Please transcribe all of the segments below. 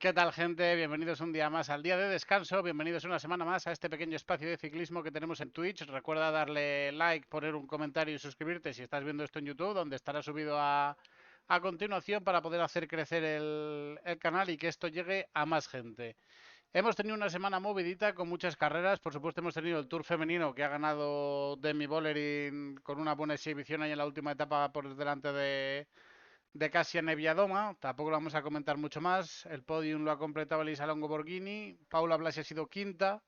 ¿Qué tal, gente? Bienvenidos un día más al día de descanso, bienvenidos una semana más a este pequeño espacio de ciclismo que tenemos en Twitch. Recuerda darle like, poner un comentario y suscribirte si estás viendo esto en YouTube, donde estará subido a continuación para poder hacer crecer el canal y que esto llegue a más gente. Hemos tenido una semana movidita con muchas carreras. Por supuesto, hemos tenido el Tour femenino que ha ganado Demi Vollering con una buena exhibición ahí en la última etapa por delante de Kasia Neviadoma. Tampoco lo vamos a comentar mucho más. El podium lo ha completado Elisa Longo Borghini. Paula Blasi ha sido quinta.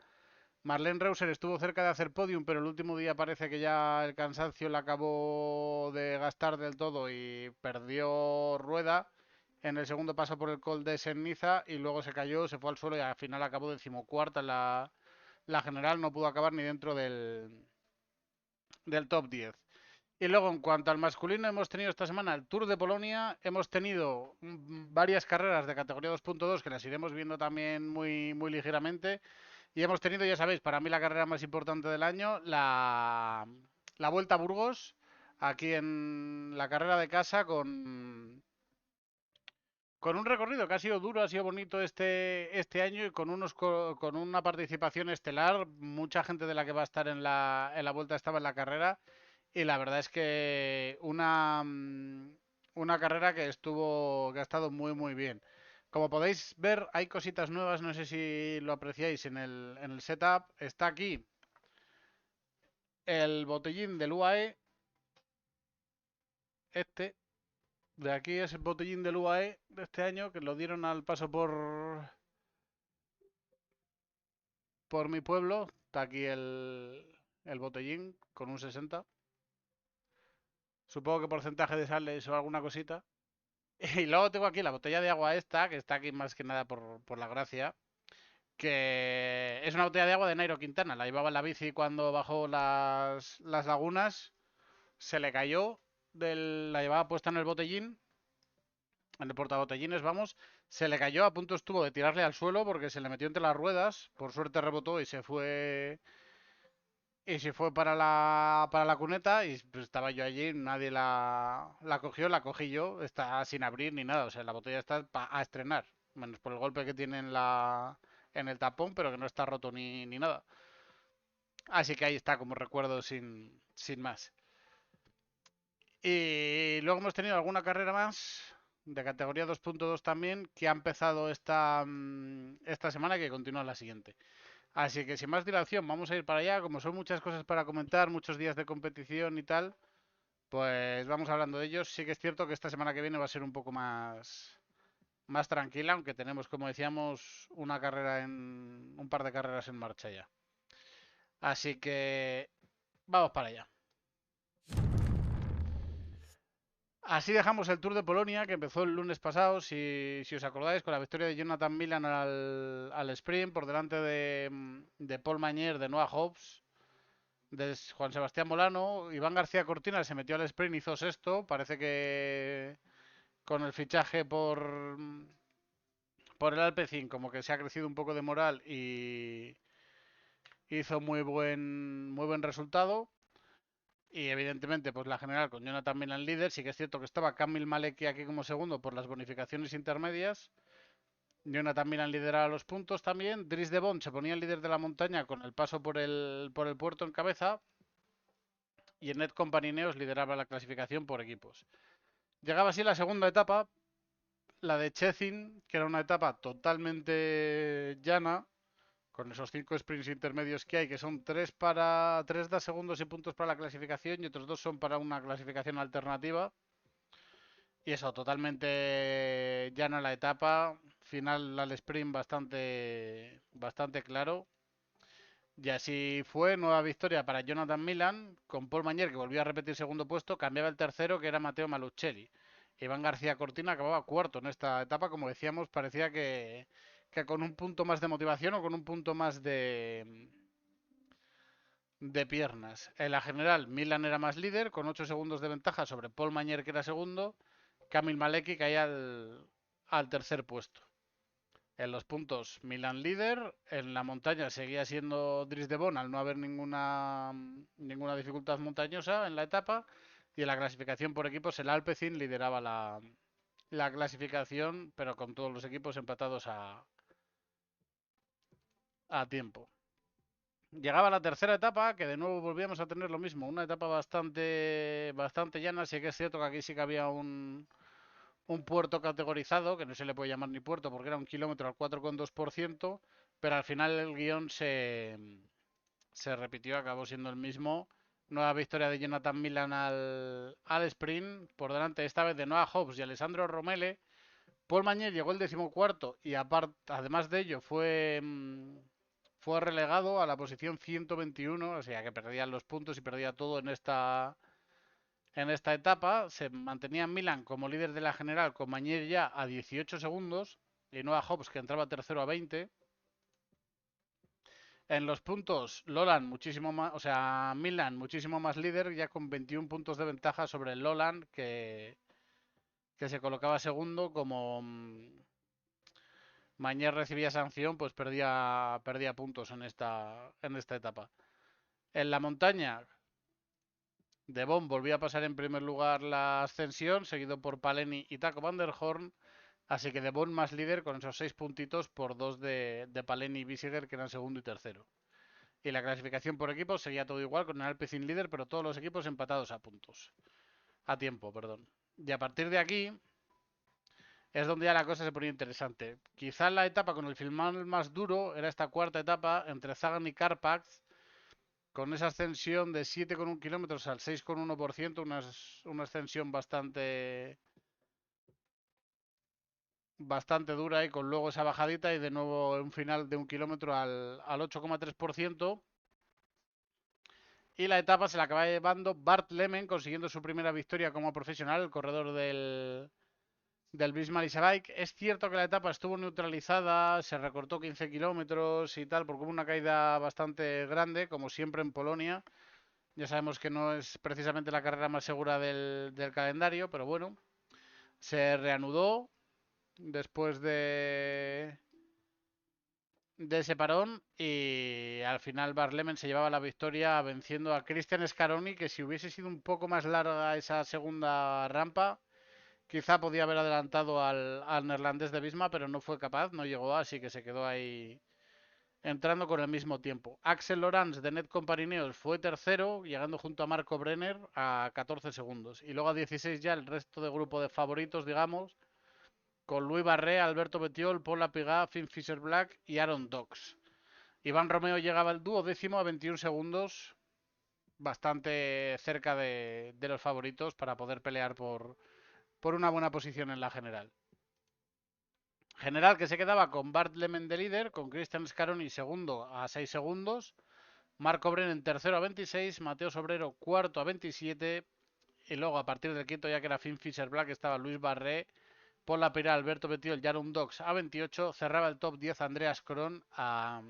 Marlene Reuser estuvo cerca de hacer podium, pero el último día parece que ya el cansancio la acabó de gastar del todo y perdió rueda en el segundo paso por el Col de Niza y luego se cayó, se fue al suelo y al final acabó decimocuarta en la general. No pudo acabar ni dentro del top 10. Y luego, en cuanto al masculino, hemos tenido esta semana el Tour de Polonia, hemos tenido varias carreras de categoría 2.2 que las iremos viendo también muy ligeramente. Y hemos tenido, ya sabéis, para mí la carrera más importante del año, la Vuelta a Burgos, aquí en la carrera de casa con un recorrido que ha sido duro, ha sido bonito este año y con una participación estelar. Mucha gente de la que va a estar en la vuelta estaba en la carrera y la verdad es que una carrera que ha estado muy bien. Como podéis ver, hay cositas nuevas, no sé si lo apreciáis en el setup. Está aquí el botellín del UAE, este. De aquí es el botellín del UAE de este año, que lo dieron al paso por mi pueblo. Está aquí el botellín con un 60. Supongo que porcentaje de sales o alguna cosita. Y luego tengo aquí la botella de agua esta, que está aquí más que nada por la gracia, que es una botella de agua de Nairo Quintana. La llevaba en la bici cuando bajó las lagunas, se le cayó, la llevaba puesta en el botellín, en el portabotellines, vamos, se le cayó, a punto estuvo de tirarle al suelo porque se le metió entre las ruedas, por suerte rebotó y se fue para la cuneta y pues, estaba yo allí, nadie la cogió, la cogí yo, está sin abrir ni nada, o sea, la botella está a estrenar, menos por el golpe que tiene en el tapón, pero que no está roto ni nada. Así que ahí está como recuerdo sin más. Y luego hemos tenido alguna carrera más de categoría 2.2 también que ha empezado esta semana y que continúa la siguiente. Así que sin más dilación, vamos a ir para allá. Como son muchas cosas para comentar, muchos días de competición y tal, pues vamos hablando de ellos. Sí que es cierto que esta semana que viene va a ser un poco más tranquila, aunque tenemos, como decíamos, un par de carreras en marcha ya. Así que vamos para allá. Así dejamos el Tour de Polonia, que empezó el lunes pasado, si os acordáis, con la victoria de Jonathan Milan al sprint, por delante de Paul Mañer, de Noah Hobbs, de Juan Sebastián Molano. Iván García Cortina se metió al sprint, hizo sexto. Parece que con el fichaje por el Alpecin, como que se ha crecido un poco de moral y hizo muy buen resultado. Y evidentemente, pues la general con Jonathan Milan líder. Sí que es cierto que estaba Kamil Maleki aquí como segundo por las bonificaciones intermedias. Jonathan Milan lideraba los puntos también. Dries de Bond se ponía el líder de la montaña con el paso por el puerto en cabeza. Y Enet Company Neos lideraba la clasificación por equipos. Llegaba así la segunda etapa, la de Chezin, que era una etapa totalmente llana, con esos 5 sprints intermedios que hay, que son 3 da segundos y puntos para la clasificación y otros 2 son para una clasificación alternativa. Y eso, totalmente llana la etapa. Final al sprint bastante claro. Y así fue, nueva victoria para Jonathan Milan, con Paul Mañer, que volvió a repetir segundo puesto, cambiaba el tercero, que era Matteo Malucelli. Iván García Cortina acababa cuarto en esta etapa, como decíamos, parecía que con un punto más de motivación o con un punto más de piernas. En la general, Milan era más líder, con 8 segundos de ventaja sobre Paul Mañer, que era segundo. Kamil Maleki caía al tercer puesto. En los puntos, Milan líder. En la montaña seguía siendo Dries de Bon al no haber ninguna dificultad montañosa en la etapa. Y en la clasificación por equipos, el Alpecin lideraba la clasificación, pero con todos los equipos empatados a tiempo. Llegaba la tercera etapa, que de nuevo volvíamos a tener lo mismo, una etapa bastante llana. Sí que es cierto que aquí sí que había un puerto categorizado, que no se le puede llamar ni puerto porque era 1 kilómetro al 4,2%, pero al final el guión se repitió, acabó siendo el mismo. Nueva victoria de Jonathan Milan al sprint, por delante esta vez de Noah Hobbs y Alessandro Romele. Paul Mañé llegó el 14º y además de ello fue relegado a la posición 121, o sea que perdía los puntos y perdía todo en esta etapa. Se mantenía Milan como líder de la general con Mañé ya a 18 segundos y Noah Hobbs que entraba tercero a 20. En los puntos, Lolan muchísimo más, o sea, Milan muchísimo más líder, ya con 21 puntos de ventaja sobre el Lolan, que se colocaba segundo. Como Mañez recibía sanción, pues perdía puntos en esta etapa. En la montaña, De Bon volvía a pasar en primer lugar la ascensión, seguido por Paleni y Taco van der Horn. Así que De Bon más líder con esos 6 puntitos por 2 de Paleni y Bissiger, que eran segundo y tercero. Y la clasificación por equipos seguía todo igual, con el Alpecin líder, pero todos los equipos empatados a puntos. A tiempo, perdón. Y a partir de aquí es donde ya la cosa se ponía interesante. Quizás la etapa con el final más duro era esta cuarta etapa entre Zagan y Carpax, con esa ascensión de 7,1 kilómetros al 6,1%, una ascensión bastante dura, y con luego esa bajadita y de nuevo un final de 1 kilómetro al 8,3%. Y la etapa se la acaba llevando Bart Lemen, consiguiendo su primera victoria como profesional, el corredor del Bismarck Bike. Es cierto que la etapa estuvo neutralizada, se recortó 15 kilómetros y tal, porque hubo una caída bastante grande, como siempre en Polonia. Ya sabemos que no es precisamente la carrera más segura del calendario, pero bueno, se reanudó después de ese parón y al final Barlemen se llevaba la victoria venciendo a Cristian Scaroni, que si hubiese sido un poco más larga esa segunda rampa, quizá podía haber adelantado al neerlandés de Visma, pero no fue capaz, no llegó, así que se quedó ahí entrando con el mismo tiempo. Axel Lorenz de Netcom Parineos fue tercero, llegando junto a Marco Brenner a 14 segundos. Y luego a 16 ya el resto de grupo de favoritos, digamos, con Louis Barré, Alberto Betiol, Paul Lapigá, Finn Fisher Black y Aaron Dox. Iván Romeo llegaba al duodécimo a 21 segundos, bastante cerca de los favoritos para poder pelear por una buena posición en la general. General que se quedaba con Bart Lemen de líder, con Christian Scaroni segundo a 6 segundos, Marco Bren en tercero a 26, Mateo Sobrero cuarto a 27, y luego a partir del quinto, ya que era Finn Fisher Black, estaba Luis Barré, Paul Lapira, Alberto Betiol, Jaron Dox a 28, cerraba el top 10 Andreas Kron a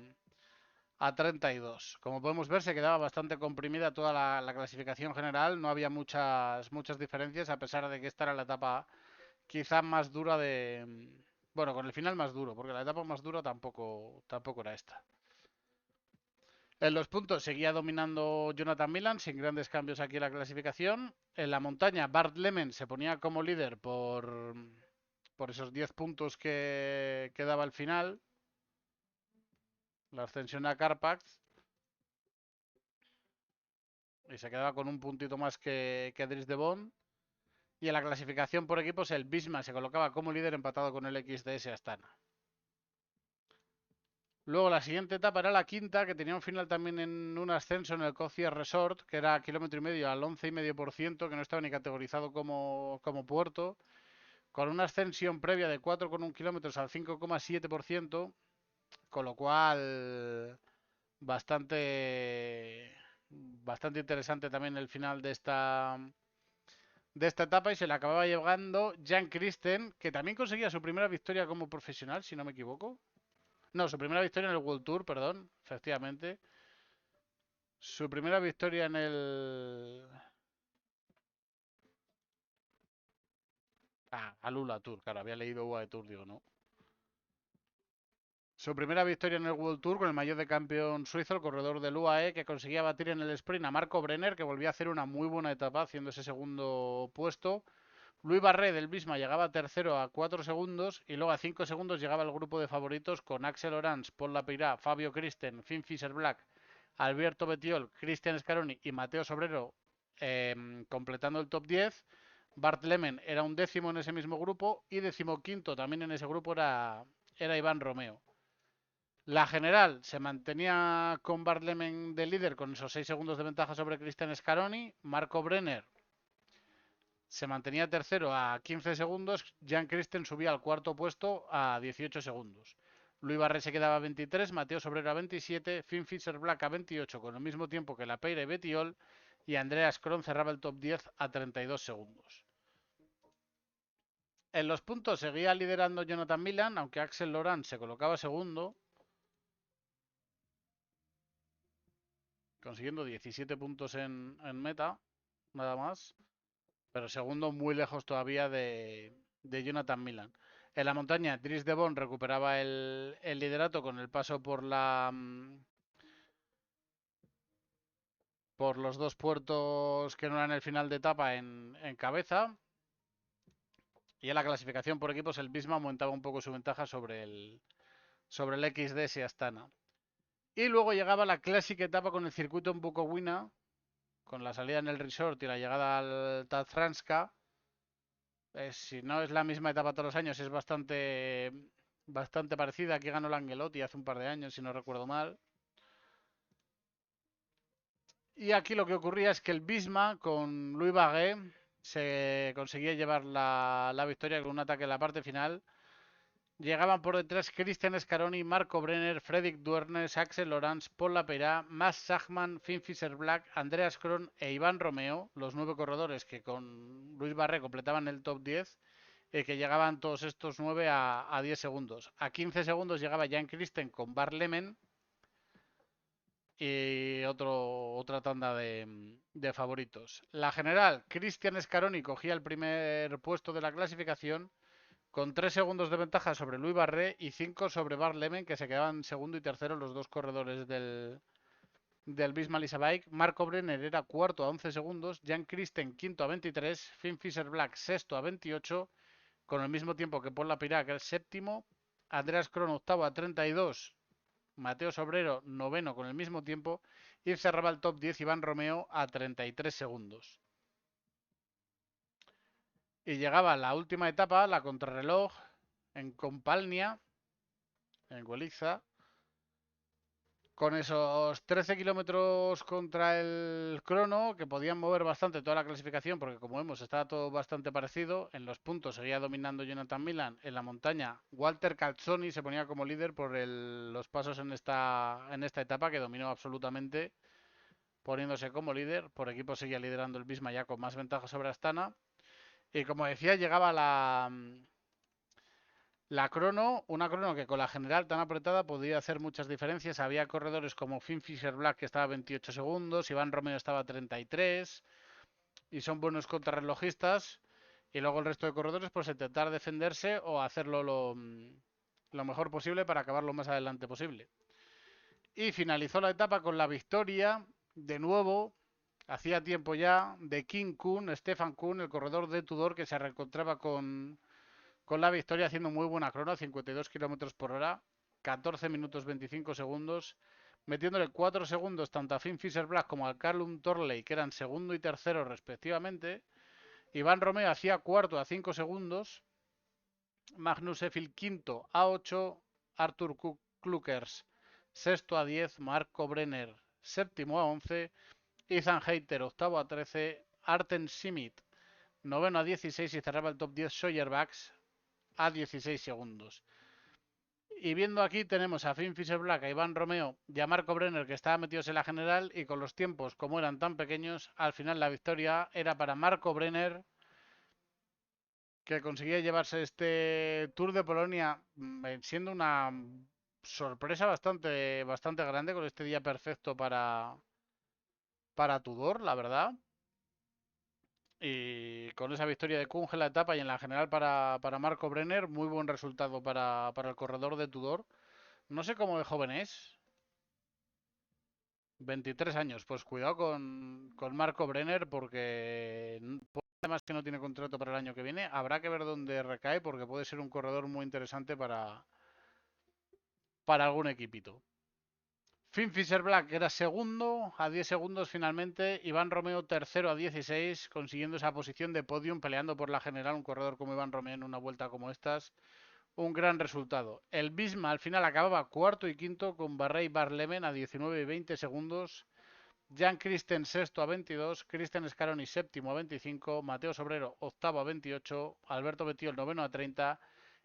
32. Como podemos ver, se quedaba bastante comprimida toda la clasificación general, no había muchas diferencias, a pesar de que esta era la etapa quizá más dura bueno, con el final más duro, porque la etapa más dura tampoco era esta. En los puntos seguía dominando Jonathan Milan, sin grandes cambios aquí en la clasificación. En la montaña, Bart Lemen se ponía como líder por esos 10 puntos que daba al final. La ascensión a Carpax. Y se quedaba con un puntito más que Dries de Bond. Y en la clasificación por equipos, el Bisma se colocaba como líder empatado con el XDS Astana. Luego la siguiente etapa era la quinta, que tenía un final también en un ascenso en el Cocia Resort, que era kilómetro y medio al 11,5%, que no estaba ni categorizado como puerto, con una ascensión previa de 4,1 kilómetros al 5,7%, con lo cual bastante interesante también el final de esta etapa, y se le acababa llevando Jan Christen, que también conseguía su primera victoria como profesional, si no me equivoco. No, su primera victoria en el World Tour, perdón, efectivamente. Su primera victoria en el... Alula Tour, claro, había leído UAE Tour, digo, no. Su primera victoria en el World Tour con el maillot de campeón suizo, el corredor del UAE, que conseguía batir en el sprint a Marco Brenner, que volvía a hacer una muy buena etapa, haciendo ese segundo puesto. Louis Barré del Bisma llegaba tercero a 4 segundos y luego a 5 segundos llegaba el grupo de favoritos con Axel Orange, Paul Lapeyrat, Fabio Christen, Finn Fischer-Black, Alberto Bettiol, Cristian Scaroni y Mateo Sobrero completando el top 10. Bart Lemen era un décimo en ese mismo grupo y decimoquinto también en ese grupo era Iván Romeo. La general se mantenía con Bart Lemen de líder con esos 6 segundos de ventaja sobre Cristian Scaroni. Marco Brenner se mantenía tercero a 15 segundos. Jan Christen subía al cuarto puesto a 18 segundos. Louis Barré se quedaba a 23, Mateo Sobrero a 27, Finn Fischer-Black a 28 con el mismo tiempo que Lapeyrat y Bettiol y Andreas Kron cerraba el top 10 a 32 segundos. En los puntos seguía liderando Jonathan Milan, aunque Axel Laurent se colocaba segundo, consiguiendo 17 puntos en meta, nada más, pero segundo muy lejos todavía de Jonathan Milan. En la montaña, Dries de Bon recuperaba el liderato con el paso por los dos puertos que no eran el final de etapa en cabeza. Y en la clasificación por equipos, el Bisma aumentaba un poco su ventaja sobre el XDS Astana. Y luego llegaba la clásica etapa con el circuito en Bukowina, con la salida en el resort y la llegada al Tatranska. Si no es la misma etapa todos los años, es bastante parecida. Aquí ganó el Angelotti hace un par de años, si no recuerdo mal. Y aquí lo que ocurría es que el Bisma con Louis Barré se conseguía llevar la victoria con un ataque en la parte final. Llegaban por detrás Cristian Scaroni, Marco Brenner, Fredrik Duernes, Axel Laurent, Paul Lapeyrat, Mats Schachmann, Finn Fischer-Black, Andreas Kron e Iván Romeo, los 9 corredores que con Louis Barré completaban el top 10, que llegaban todos estos 9 a 10 segundos. A 15 segundos llegaba Jan Christen con Bart Lemen y otra tanda de favoritos. La general, Cristian Scaroni cogía el primer puesto de la clasificación con 3 segundos de ventaja sobre Louis Barré y 5 sobre Bart Lemen, que se quedaban segundo y tercero los dos corredores del Bisma Lisa Bike. Marco Brenner era cuarto a 11 segundos, Jan Christen quinto a 23, Finn Fischer-Black sexto a 28, con el mismo tiempo que Paul Lapeyrat, que es séptimo, Andreas Kron octavo a 32, Mateo Sobrero noveno con el mismo tiempo y cerraba el top 10 Iván Romeo a 33 segundos. Y llegaba la última etapa, la contrarreloj, en Compalnia, en Goliza, con esos 13 kilómetros contra el crono, que podían mover bastante toda la clasificación, porque como vemos estaba todo bastante parecido. En los puntos seguía dominando Jonathan Milan. En la montaña, Walter Calzoni se ponía como líder por los pasos en esta etapa, que dominó absolutamente, poniéndose como líder. Por equipo seguía liderando el Bisma ya con más ventaja sobre Astana. Y como decía, llegaba la crono, una crono que con la general tan apretada podía hacer muchas diferencias. Había corredores como Finn Fischer-Black, que estaba a 28 segundos, Iván Romeo estaba a 33, y son buenos contrarrelojistas. Y luego el resto de corredores, pues intentar defenderse o hacerlo lo mejor posible para acabar lo más adelante posible. Y finalizó la etapa con la victoria, de nuevo, hacía tiempo ya, de King Kuhn, Stefan Kuhn, el corredor de Tudor, que se reencontraba con la victoria haciendo muy buena crono, 52 km por hora, 14 minutos 25 segundos, metiéndole 4 segundos tanto a Finn Fischer-Black como al Callum Torley, que eran segundo y tercero respectivamente. Iván Romeo hacía cuarto a 5 segundos, Magnus Effil quinto a 8, Arthur Klukers sexto a 10, Marco Brenner séptimo a 11, Ethan Hayter octavo a 13, Arten Simit noveno a 16 y cerraba el top 10 Sawyer Bucks a 16 segundos. Y viendo aquí tenemos a Finn Fischer-Black, a Iván Romeo y a Marco Brenner, que estaban metidos en la general, y con los tiempos como eran tan pequeños, al final la victoria era para Marco Brenner, que conseguía llevarse este Tour de Polonia, siendo una sorpresa bastante grande, con este día perfecto para Tudor, la verdad. Y con esa victoria de Kunge en la etapa y en la general para Marco Brenner, muy buen resultado para el corredor de Tudor. No sé cómo de joven es. 23 años. Pues cuidado con Marco Brenner porque además que no tiene contrato para el año que viene. Habrá que ver dónde recae porque puede ser un corredor muy interesante para algún equipito. Finn Fisher Black era segundo a 10 segundos finalmente. Iván Romeo tercero a 16, consiguiendo esa posición de podium, peleando por la general. Un corredor como Iván Romeo en una vuelta como estas. Un gran resultado. El Bisma al final acababa cuarto y quinto con Barrey Barlemen a 19 y 20 segundos. Jan Christen sexto a 22, Christian Scaroni séptimo a 25, Mateo Sobrero octavo a 28, Alberto Betiol noveno a 30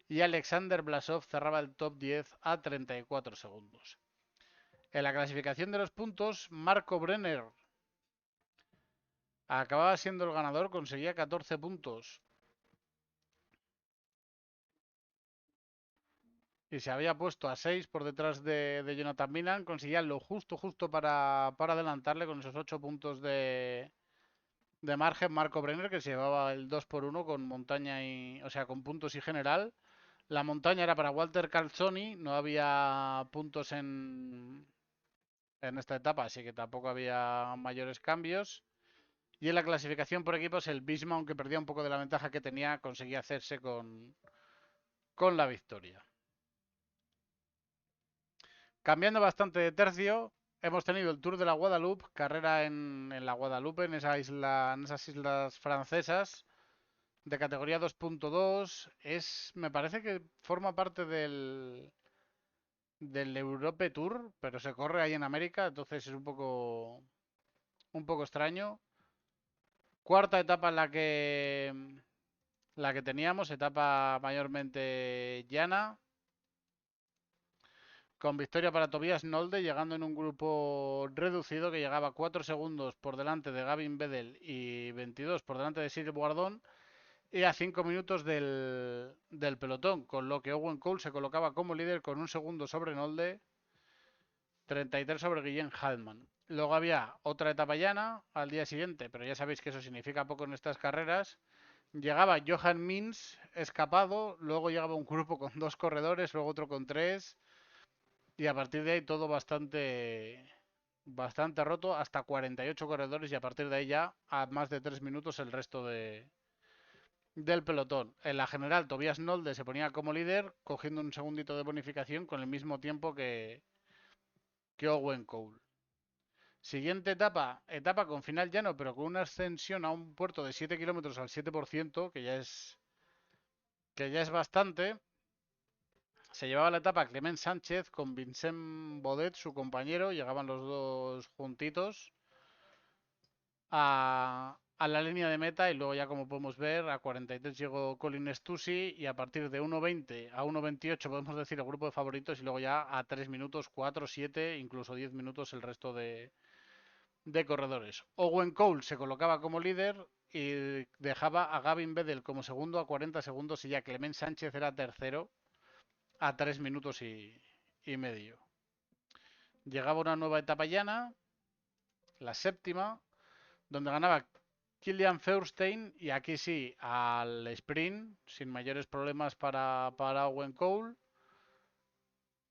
y Alexander Blasov cerraba el top 10 a 34 segundos. En la clasificación de los puntos, Marco Brenner acababa siendo el ganador, conseguía 14 puntos y se había puesto a 6 por detrás de Jonathan Milan, conseguía lo justo para adelantarle con esos 8 puntos de margen. Marco Brenner, que se llevaba el 2 por 1 con montaña o sea, con puntos y general. La montaña era para Walter Calzoni, no había puntos en esta etapa, así que tampoco había mayores cambios. Y en la clasificación por equipos, el Bisma, aunque perdía un poco de la ventaja que tenía, conseguía hacerse con la victoria. Cambiando bastante de tercio, hemos tenido el Tour de la Guadalupe, carrera en la Guadalupe, en esas islas francesas, de categoría 2.2. Me parece que forma parte del Europe Tour, pero se corre ahí en América, entonces es un poco extraño. Cuarta etapa en la que teníamos, etapa mayormente llana, con victoria para Tobias Nolde, llegando en un grupo reducido que llegaba 4 segundos por delante de Gavin Bedel y 22 por delante de Cyril Guardón y a 5 minutos del pelotón, con lo que Owen Cole se colocaba como líder con un segundo sobre Nolde, 33 sobre Guillem Hallman. Luego había otra etapa llana al día siguiente, pero ya sabéis que eso significa poco en estas carreras. Llegaba Johan Mins escapado, luego llegaba un grupo con 2 corredores, luego otro con 3 y a partir de ahí todo bastante roto, hasta 48 corredores y a partir de ahí ya a más de 3 minutos el resto del pelotón. En la general, Tobias Nolde se ponía como líder, cogiendo un segundito de bonificación con el mismo tiempo que Owen Cole. Siguiente etapa con final llano, pero con una ascensión a un puerto de 7 kilómetros al 7%, que ya es bastante. Se llevaba la etapa Clement Sánchez con Vincent Bodet, su compañero. Llegaban los dos juntitos a la línea de meta y luego ya como podemos ver a 43 llegó Colin Stussy y a partir de 1.20 a 1.28 podemos decir el grupo de favoritos y luego ya a 3 minutos, 4, 7, incluso 10 minutos el resto de corredores. Owen Cole se colocaba como líder y dejaba a Gavin Bedel como segundo a 40 segundos y ya Clement Sánchez era tercero a 3 minutos y medio. Llegaba una nueva etapa llana, la séptima, donde ganaba Kilian Feuerstein y aquí sí, al sprint, sin mayores problemas para Owen Cole.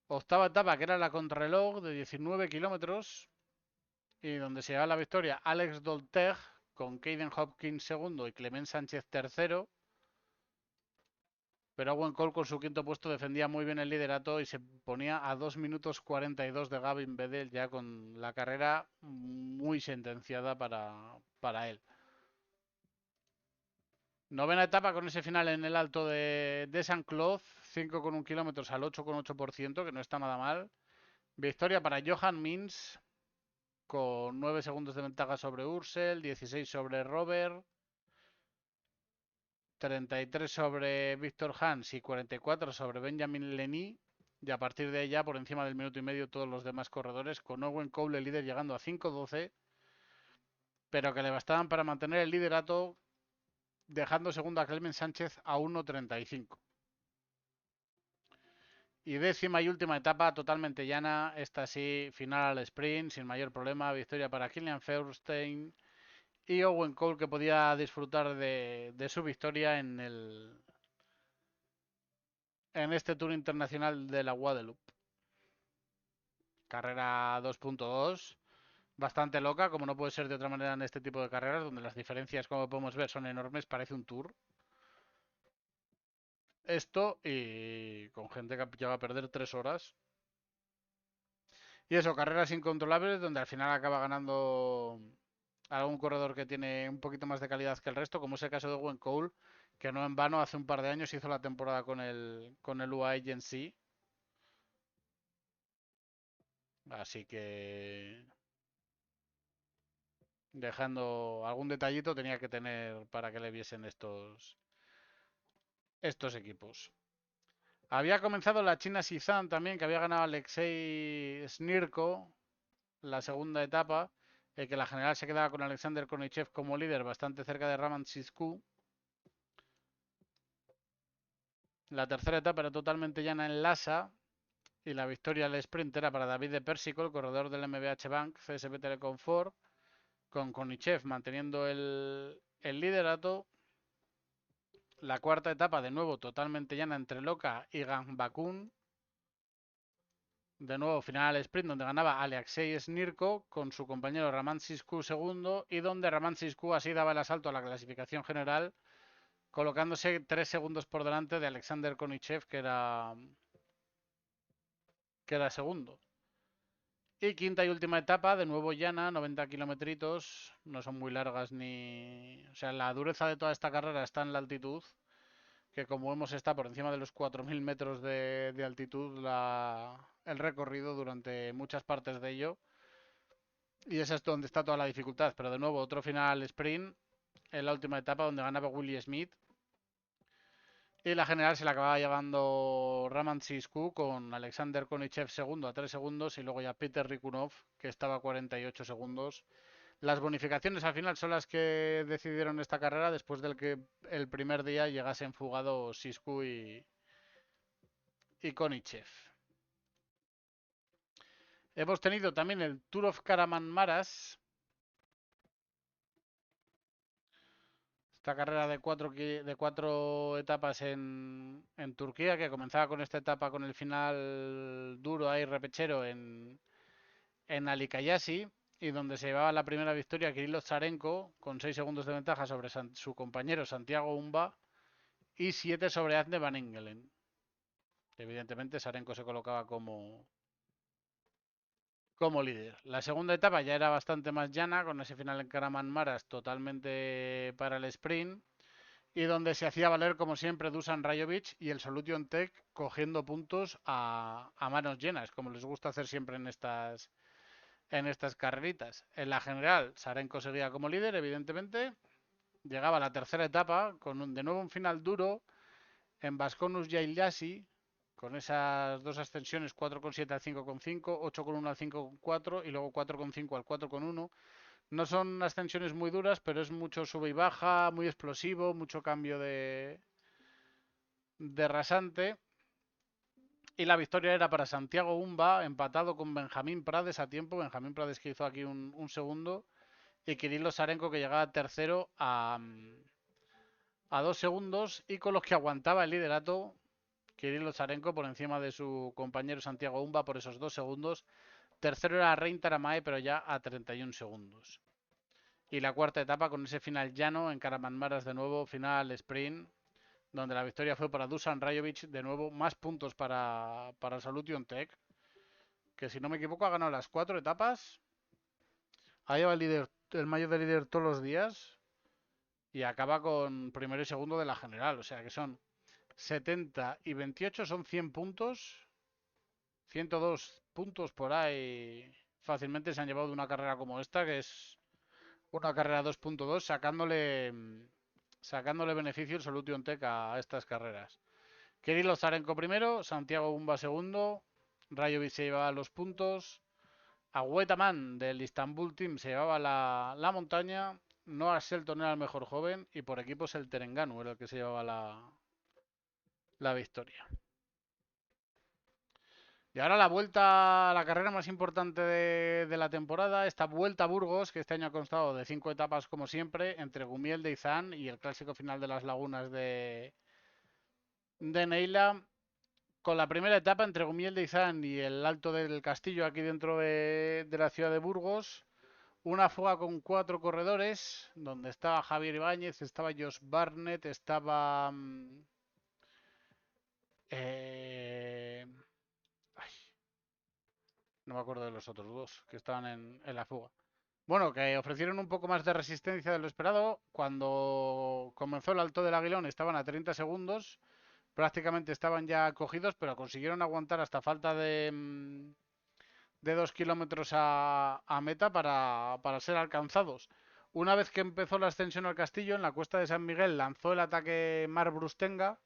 Octava etapa, que era la contrarreloj de 19 kilómetros y donde se llevaba la victoria Alex Dolteg con Caden Hopkins segundo y Clement Sánchez tercero. Pero Owen Cole con su quinto puesto defendía muy bien el liderato y se ponía a 2 minutos 42 de Gavin Bedel, ya con la carrera muy sentenciada para él. Novena etapa con ese final en el alto de San Cloud, 5,1 kilómetros al 8,8%, que no está nada mal. Victoria para Johan Mins, con 9 segundos de ventaja sobre Ursel, 16 sobre Robert, 33 sobre Víctor Hans y 44 sobre Benjamin Leny. Y a partir de ahí ya por encima del minuto y medio todos los demás corredores, con Owen Cole el líder llegando a 5.12, pero que le bastaban para mantener el liderato, dejando segundo a Clement Sánchez a 1.35. Y décima y última etapa totalmente llana, esta sí, final al sprint, sin mayor problema, victoria para Kilian Feuerstein y Owen Cole, que podía disfrutar de su victoria en este Tour Internacional de la Guadalupe. Carrera 2.2, bastante loca, como no puede ser de otra manera en este tipo de carreras, donde las diferencias, como podemos ver, son enormes, parece un tour. Esto y con gente que llega a perder 3 horas. Y eso, carreras incontrolables donde al final acaba ganando algún corredor que tiene un poquito más de calidad que el resto, como es el caso de Owen Cole, que no en vano hace un par de años hizo la temporada con el UAE Agency. Así que dejando algún detallito tenía que tener para que le viesen estos equipos. Había comenzado la China Sizan también, que había ganado Alexei Snirko la segunda etapa, que la general se quedaba con Alexander Konichev como líder, bastante cerca de Raman Sisku. La tercera etapa era totalmente llana en Lhasa y la victoria del sprint era para David de Persico, el corredor del MBH Bank CSP Telecomfort, con Konichev manteniendo el liderato. La cuarta etapa, de nuevo, totalmente llana entre Loca y Gangbakun. De nuevo, final al sprint, donde ganaba Alexei Snirko con su compañero Raman Sisku segundo y donde Raman Sisku así daba el asalto a la clasificación general, colocándose 3 segundos por delante de Alexander Konichev, que era segundo. Y quinta y última etapa, de nuevo llana, 90 kilometritos, no son muy largas ni... O sea, la dureza de toda esta carrera está en la altitud, que como vemos está por encima de los 4.000 metros de altitud el recorrido durante muchas partes de ello. Y esa es donde está toda la dificultad. Pero de nuevo, otro final sprint en la última etapa donde ganaba Willie Smith. Y la general se la acababa llevando Raman Sisku con Alexander Konichev segundo a 3 segundos y luego ya Peter Rikunov, que estaba a 48 segundos. Las bonificaciones al final son las que decidieron esta carrera después del que el primer día llegasen fugados Sisku y Konichev. Hemos tenido también el Tour of Karaman-Maras. Esta carrera de cuatro etapas en Turquía, que comenzaba con esta etapa con el final duro ahí repechero en Ali Kayasi, y donde se llevaba la primera victoria Kirilo Zarenko con 6 segundos de ventaja sobre su compañero Santiago Umba y 7 sobre Azne Van Engelen. Evidentemente Zarenko se colocaba como líder. La segunda etapa ya era bastante más llana, con ese final en Karaman Maras totalmente para el sprint, y donde se hacía valer, como siempre, Dusan Rajovic y el Solution Tech cogiendo puntos a manos llenas, como les gusta hacer siempre en estas carreritas. En la general, Sarenko seguía como líder, evidentemente. Llegaba a la tercera etapa con de nuevo un final duro en Vasconus Yailasi, con esas dos ascensiones 4,7 al 5,5, 8,1 al 5,4 y luego 4,5 al 4,1. No son ascensiones muy duras, pero es mucho sube y baja, muy explosivo, mucho cambio de rasante. Y la victoria era para Santiago Umba, empatado con Benjamín Prades a tiempo. Benjamín Prades que hizo aquí un segundo. Y Kirilo Sarenko que llegaba tercero a 2 segundos. Y con los que aguantaba el liderato Kirilo Zarenko por encima de su compañero Santiago Umba por esos 2 segundos. Tercero era Rein Taramae, pero ya a 31 segundos. Y la cuarta etapa con ese final llano en Karamanmaras de nuevo, final sprint, donde la victoria fue para Dusan Rajovic, de nuevo, más puntos para Solution Tech, que si no me equivoco ha ganado las 4 etapas, ha llevado el mayo de líder todos los días y acaba con primero y segundo de la general, o sea que son 70 y 28, son 100 puntos, 102 puntos por ahí fácilmente se han llevado de una carrera como esta, que es una carrera 2.2, sacándole beneficio el Solution Tech a estas carreras. Kirilo Zarenko primero, Santiago Bumba segundo, Rajovic se llevaba los puntos, Agüetaman del Istanbul Team se llevaba la montaña, Noah Shelton era el mejor joven y por equipos el Terengganu era el que se llevaba la victoria. Y ahora la vuelta, la carrera más importante de la temporada, esta vuelta a Burgos, que este año ha constado de 5 etapas como siempre, entre Gumiel de Izán y el clásico final de las lagunas de Neila, con la primera etapa entre Gumiel de Izán y el Alto del Castillo aquí dentro de la ciudad de Burgos, Una fuga con 4 corredores, donde estaba Javier Ibáñez, estaba Josh Barnett, estaba... eh, ay, no me acuerdo de los otros dos que estaban en la fuga. Bueno, que ofrecieron un poco más de resistencia de lo esperado. Cuando comenzó el Alto del Aguilón estaban a 30 segundos. Prácticamente estaban ya cogidos, pero consiguieron aguantar hasta falta de 2 kilómetros a meta para ser alcanzados. Una vez que empezó la ascensión al castillo, en la cuesta de San Miguel lanzó el ataque Mar Brustenga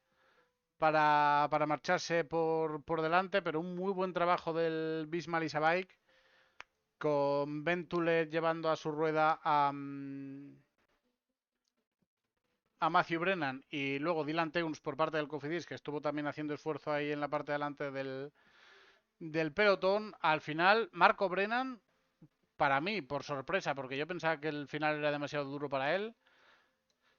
para marcharse por delante, pero un muy buen trabajo del Bismarck Isabike, con Ventulet llevando a su rueda a Matthew Brennan y luego Dylan Teuns por parte del Cofidis, que estuvo también haciendo esfuerzo ahí en la parte de delante del pelotón. Al final, Marco Brennan, para mí, por sorpresa, porque yo pensaba que el final era demasiado duro para él,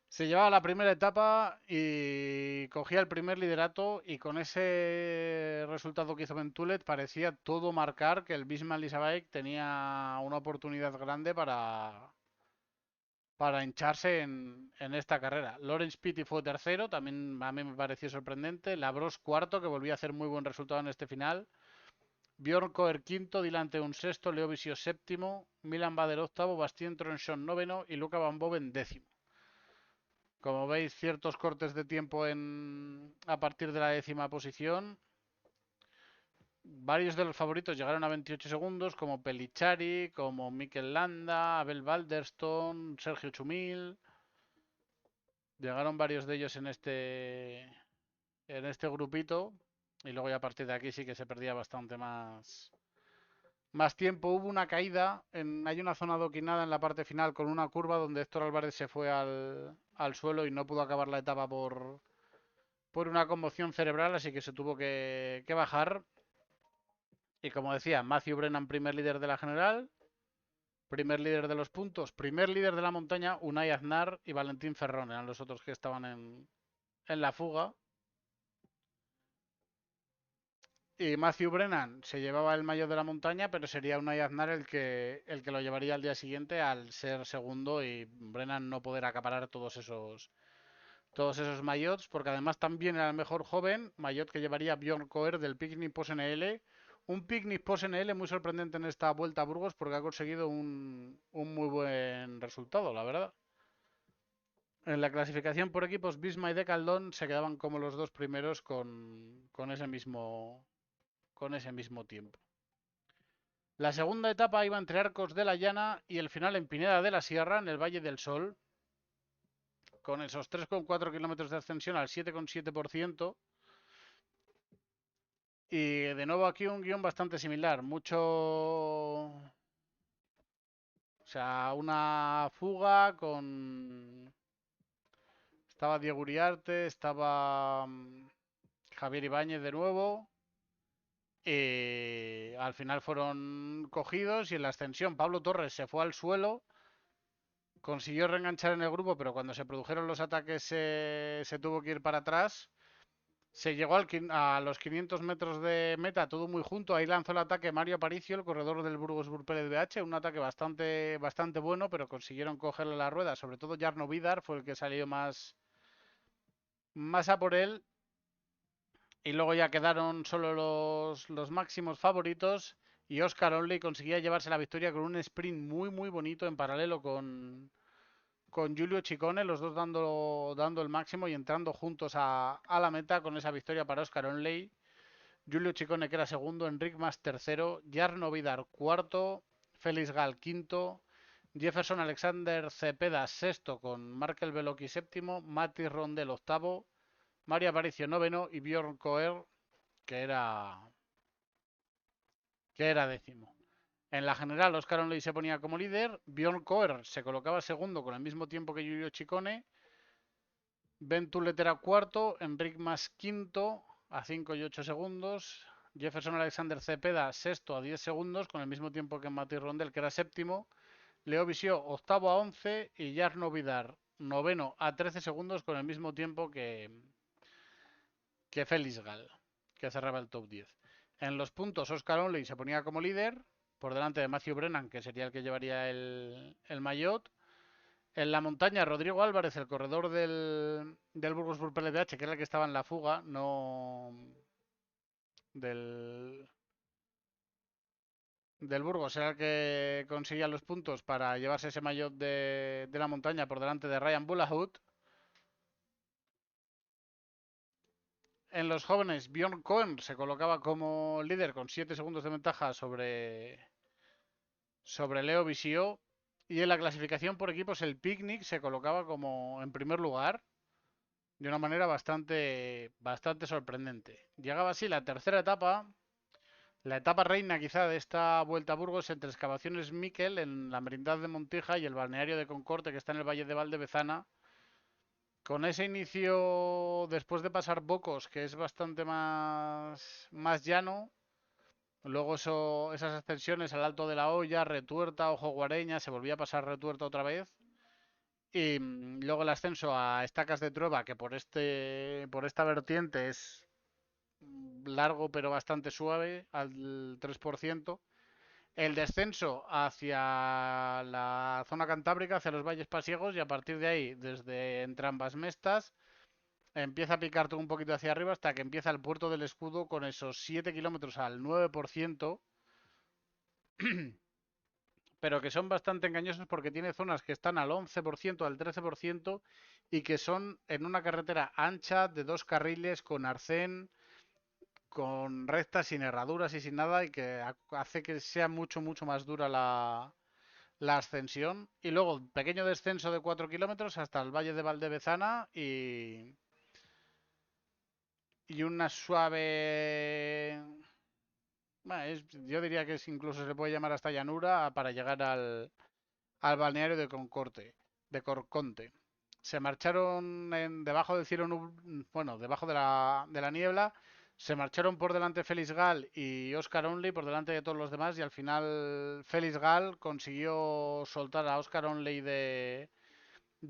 se llevaba la primera etapa y cogía el primer liderato, y con ese resultado que hizo Ventulet parecía todo marcar que el Bismarck Isabike tenía una oportunidad grande para hincharse en esta carrera. Lawrence Pitty fue tercero, también a mí me pareció sorprendente. Labros cuarto, que volvió a hacer muy buen resultado en este final. Björn Koer quinto, Dylan un sexto, Leo Visio séptimo, Milan Bader octavo, Bastien Tronchon noveno y Luca Van Boven décimo. Como veis, ciertos cortes de tiempo a partir de la 10ª posición. Varios de los favoritos llegaron a 28 segundos, como Pelichari, como Mikel Landa, Abel Balderston, Sergio Chumil. Llegaron varios de ellos en este grupito, y luego ya a partir de aquí sí que se perdía bastante más tiempo. Hubo una caída, hay una zona adoquinada en la parte final con una curva donde Héctor Álvarez se fue al suelo y no pudo acabar la etapa por una conmoción cerebral, así que se tuvo que bajar. Y como decía, Matthew Brennan, primer líder de la general, primer líder de los puntos, primer líder de la montaña, Unai Aznar y Valentín Ferrón eran los otros que estaban en la fuga. Y Matthew Brennan se llevaba el maillot de la montaña, pero sería Unai Aznar el que lo llevaría al día siguiente, al ser segundo y Brennan no poder acaparar todos esos maillots, porque además también era el mejor joven, maillot que llevaría Björn Koer del Picnic Post NL. Un Picnic Post NL muy sorprendente en esta vuelta a Burgos, porque ha conseguido un muy buen resultado, la verdad. En la clasificación por equipos, Bisma y Decaldón se quedaban como los dos primeros con ese mismo tiempo. La segunda etapa iba entre Arcos de la Llana y el final en Pineda de la Sierra, en el Valle del Sol, con esos 3,4 kilómetros de ascensión al 7,7%. Y de nuevo aquí un guión bastante similar. O sea, una fuga con... Estaba Diego Uriarte, estaba Javier Ibáñez de nuevo. Al final fueron cogidos y en la ascensión Pablo Torres se fue al suelo, consiguió reenganchar en el grupo, pero cuando se produjeron los ataques se tuvo que ir para atrás. Se llegó a los 500 metros de meta, todo muy junto. Ahí lanzó el ataque Mario Aparicio, el corredor del Burgos Burpérez BH. Un ataque bastante bueno, pero consiguieron cogerle la rueda. Sobre todo Jarno Vidar fue el que salió más a por él. Y luego ya quedaron solo los máximos favoritos. Y Oscar Onley conseguía llevarse la victoria con un sprint muy, muy bonito en paralelo con Giulio Ciccone, los dos dando el máximo y entrando juntos a la meta con esa victoria para Oscar Onley. Giulio Ciccone, que era segundo, Enric Mas tercero, Jarno Vidar cuarto, Félix Gal quinto, Jefferson Alexander Cepeda sexto con Markel Beloki séptimo, Mati Rondel octavo, Mario Aparicio noveno y Björn Koer, que era décimo. En la general, Oscar Onley se ponía como líder, Björn Koer se colocaba segundo con el mismo tiempo que Giulio Ciccone, Ventulet era cuarto, Enric Mas quinto a 5 y 8 segundos, Jefferson Alexander Cepeda sexto a 10 segundos con el mismo tiempo que Mati Rondel, que era séptimo, Leo Visio octavo a 11 y Jarno Vidar noveno a 13 segundos con el mismo tiempo que Félix Gal, que cerraba el top 10. En los puntos, Oscar Onley se ponía como líder, por delante de Matthew Brennan, que sería el que llevaría el maillot. En la montaña, Rodrigo Álvarez, el corredor del Burgos PLDH, que era el que estaba en la fuga, no del, del Burgos, era el que conseguía los puntos para llevarse ese maillot de la montaña por delante de Ryan Bullahut. En los jóvenes, Bjorn Cohen se colocaba como líder con 7 segundos de ventaja sobre Leo Visio. Y en la clasificación por equipos, el Picnic se colocaba como en primer lugar de una manera bastante sorprendente. Llegaba así la etapa reina quizá de esta Vuelta a Burgos entre Excavaciones Miquel en la Merindad de Montija y el balneario de Concorte que está en el Valle de Valdebezana. Con ese inicio, después de pasar Bocos, que es bastante más llano, luego esas ascensiones al Alto de la Hoya, Retuerta, Ojo Guareña, se volvía a pasar Retuerta otra vez. Y luego el ascenso a Estacas de Trueba, que por esta vertiente es largo pero bastante suave, al 3%. El descenso hacia la zona cantábrica, hacia los valles pasiegos, y a partir de ahí, desde entre ambas mestas, empieza a picar todo un poquito hacia arriba hasta que empieza el puerto del Escudo con esos 7 kilómetros al 9%, pero que son bastante engañosos porque tiene zonas que están al 11%, al 13% y que son en una carretera ancha de 2 carriles con arcén, con rectas sin herraduras y sin nada y que hace que sea mucho más dura la ascensión. Y luego pequeño descenso de 4 kilómetros hasta el Valle de Valdebezana y una suave... Bueno, yo diría que incluso se puede llamar hasta llanura para llegar al balneario de Corconte. Se marcharon debajo del cielo, bueno, debajo de la niebla. Se marcharon por delante Félix Gal y Oscar Onley por delante de todos los demás y al final Félix Gal consiguió soltar a Oscar Onley de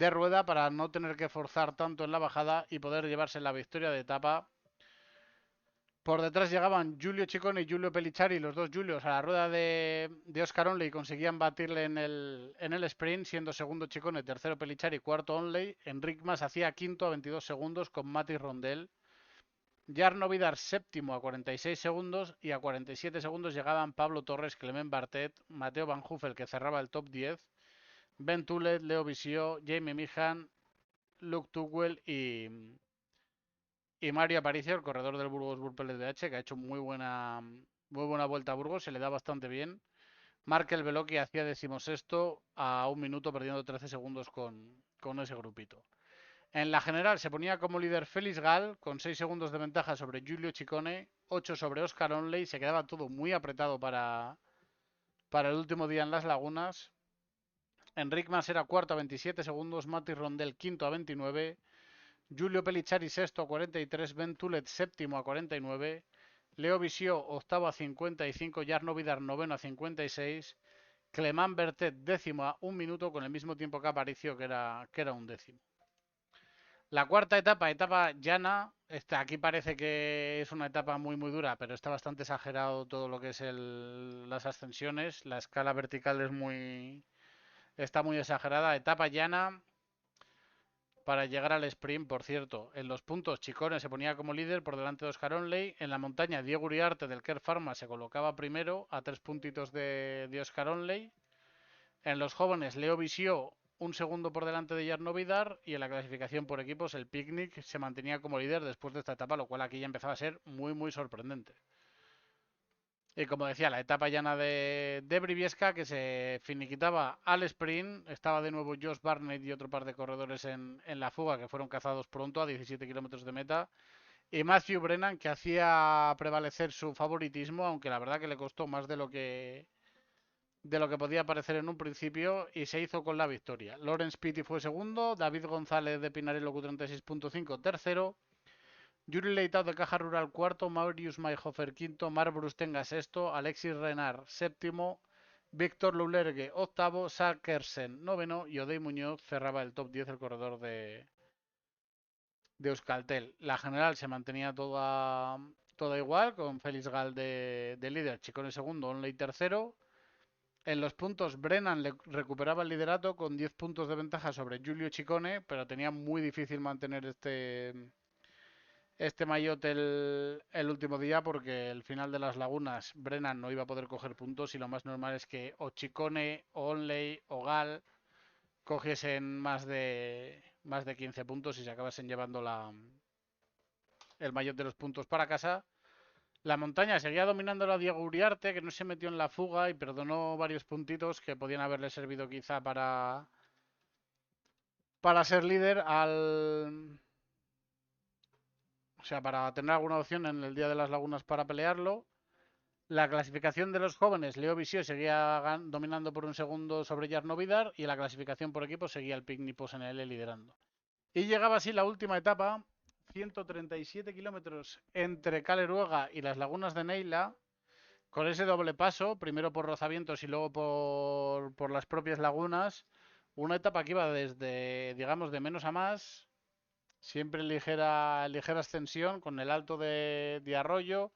rueda para no tener que forzar tanto en la bajada y poder llevarse la victoria de etapa. Por detrás llegaban Giulio Ciccone y Giulio Pellicciari, los dos Giulios, a la rueda de Oscar Onley y conseguían batirle en el sprint, siendo segundo Ciccone, tercero Pellicciari, cuarto Onley. Enric Mas hacía quinto a 22 segundos con Mati Rondel. Jarno Vidar séptimo a 46 segundos y a 47 segundos llegaban Pablo Torres, Clement Bartet, Mateo Van Huffel que cerraba el top 10, Ben Tulet, Leo Visio, Jamie Mihan, Luke Tugwell y Mario Aparicio, el corredor del Burgos PLDH, que ha hecho muy buena vuelta a Burgos, se le da bastante bien. Markel Veloki hacía decimosexto a un minuto, perdiendo 13 segundos con ese grupito. En la general se ponía como líder Félix Gal, con 6 segundos de ventaja sobre Giulio Ciccone, 8 sobre Oscar Onley, se quedaba todo muy apretado para el último día en las lagunas. Enric Mas era cuarto a 27 segundos, Mati Rondel quinto a 29, Giulio Pellicciari sexto a 43, Ben Tulet séptimo a 49, Leo Visio octavo a 55, Jarno Vidar noveno a 56, Clement Bertet décimo a un minuto con el mismo tiempo que Aparicio, que era un décimo. La cuarta etapa llana. Aquí parece que es una etapa muy dura, pero está bastante exagerado todo lo que es las ascensiones. La escala vertical está muy exagerada. Etapa llana para llegar al sprint, por cierto. En los puntos, Chicone se ponía como líder por delante de Oscar Onley. En la montaña, Diego Uriarte del Kerr Pharma se colocaba primero a 3 puntitos de Oscar Onley. En los jóvenes, Leo Visio un segundo por delante de Jarno Vidar y en la clasificación por equipos el Picnic se mantenía como líder después de esta etapa, lo cual aquí ya empezaba a ser muy sorprendente. Y como decía, la etapa llana de Briviesca que se finiquitaba al sprint, estaba de nuevo Josh Barnett y otro par de corredores en la fuga que fueron cazados pronto a 17 kilómetros de meta. Y Matthew Brennan que hacía prevalecer su favoritismo, aunque la verdad que le costó más de lo que podía parecer en un principio y se hizo con la victoria. Lawrence Pitti fue segundo, David González de Pinarello Q36.5 tercero, Yuri Leitao de Caja Rural cuarto, Maurius Mayhofer quinto, Marc Brustenga sexto, Alexis Renard séptimo, Víctor Lulergue octavo, Sakersen noveno y Odey Muñoz cerraba el top 10 el corredor de Euskaltel. La general se mantenía toda igual, con Félix Gal de líder, Chicone segundo, Onley tercero, En los puntos, Brennan recuperaba el liderato con 10 puntos de ventaja sobre Giulio Ciccone, pero tenía muy difícil mantener este maillot el último día porque el final de las lagunas Brennan no iba a poder coger puntos y lo más normal es que o Ciccone, o Onley o Gal cogiesen más de 15 puntos y se acabasen llevando el maillot de los puntos para casa. La montaña seguía dominando a Diego Uriarte, que no se metió en la fuga y perdonó varios puntitos que podían haberle servido quizá para ser líder o sea, para tener alguna opción en el Día de las Lagunas para pelearlo. La clasificación de los jóvenes, Leo Visio seguía dominando por un segundo sobre Jarno Vidar y la clasificación por equipo seguía el Picnic NL liderando. Y llegaba así la última etapa, 137 kilómetros entre Caleruega y las lagunas de Neila, con ese doble paso, primero por Rozavientos y luego por las propias lagunas. Una etapa que iba desde, digamos, de menos a más, siempre ligera ascensión, con el alto de Arroyo,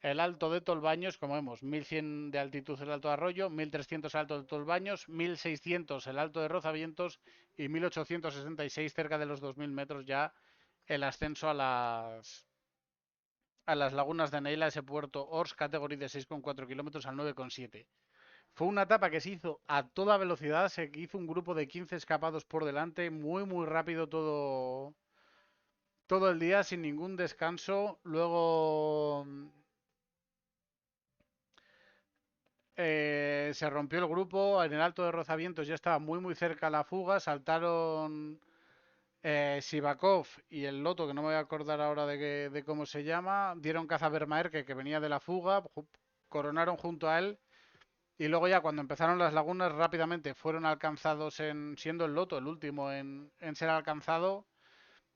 el alto de Tolbaños, como vemos, 1100 de altitud el alto de Arroyo, 1300 el alto de Tolbaños, 1600 el alto de Rozavientos y 1866 cerca de los 2000 metros ya el ascenso a las lagunas de Neila, ese puerto Ors, categoría de 6,4 kilómetros al 9,7. Fue una etapa que se hizo a toda velocidad, se hizo un grupo de 15 escapados por delante, muy rápido todo el día, sin ningún descanso. Luego se rompió el grupo, en el Alto de Rozavientos ya estaba muy cerca la fuga, saltaron Sivakov y el Loto, que no me voy a acordar ahora de cómo se llama, dieron caza a Vermaer, que venía de la fuga, coronaron junto a él. Y luego ya cuando empezaron las lagunas rápidamente fueron alcanzados siendo el Loto el último en ser alcanzado.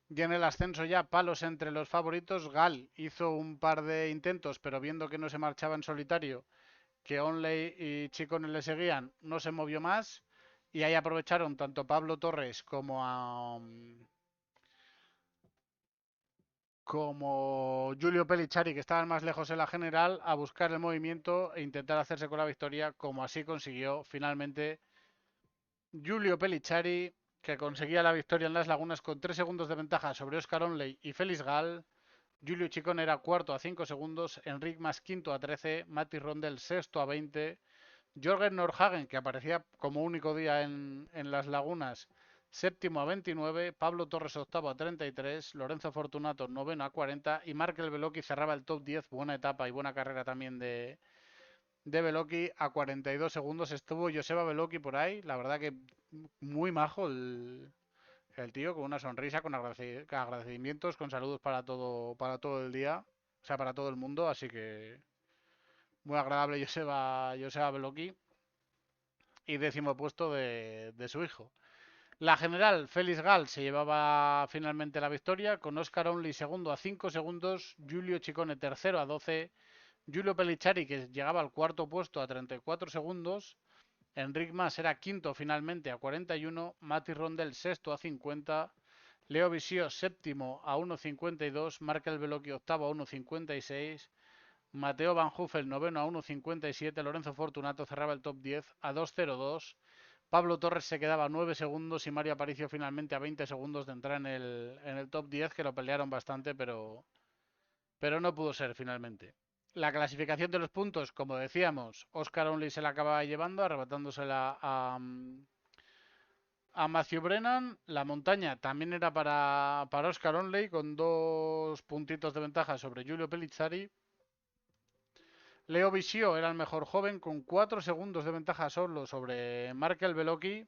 Y en el ascenso ya palos entre los favoritos. Gal hizo un par de intentos, pero viendo que no se marchaba en solitario, que Onley y Chicone le seguían, no se movió más. Y ahí aprovecharon tanto Pablo Torres como Giulio Pellichari, que estaban más lejos en la general, a buscar el movimiento e intentar hacerse con la victoria, como así consiguió finalmente Giulio Pellichari, que conseguía la victoria en las lagunas con 3 segundos de ventaja sobre Oscar Onley y Félix Gal. Giulio Chicone era cuarto a 5 segundos, Enric Mas quinto a 13, Mati Rondel sexto a 20, Jorgen Nordhagen, que aparecía como único día en las lagunas, séptimo a 29, Pablo Torres octavo a 33, Lorenzo Fortunato noveno a 40 y Markel Beloki cerraba el top 10, buena etapa y buena carrera también de Beloki a 42 segundos. Estuvo Joseba Beloki por ahí, la verdad que muy majo el tío, con una sonrisa, con agradecimientos, con saludos para todo el día, o sea, para todo el mundo, así que muy agradable Joseba Beloki y décimo puesto de su hijo. La general Félix Gal se llevaba finalmente la victoria con Oscar Only segundo a 5 segundos, Giulio Ciccone tercero a 12, Giulio Pellichari que llegaba al cuarto puesto a 34 segundos, Enric Mas era quinto finalmente a 41, Mati Rondel sexto a 50, Leo Visio séptimo a 1,52, Markel Beloki octavo a 1,56, Mateo Van Huffel noveno a 1,57, Lorenzo Fortunato cerraba el top 10 a 2,02, Pablo Torres se quedaba a 9 segundos y Mario Aparicio finalmente a 20 segundos de entrar en el top 10, que lo pelearon bastante, pero no pudo ser finalmente. La clasificación de los puntos, como decíamos, Oscar Only se la acaba llevando, arrebatándosela a Matthew Brennan. La montaña también era para Oscar Onley, con 2 puntitos de ventaja sobre Giulio Pellizzari. Leo Visio era el mejor joven, con 4 segundos de ventaja solo sobre Markel Beloki.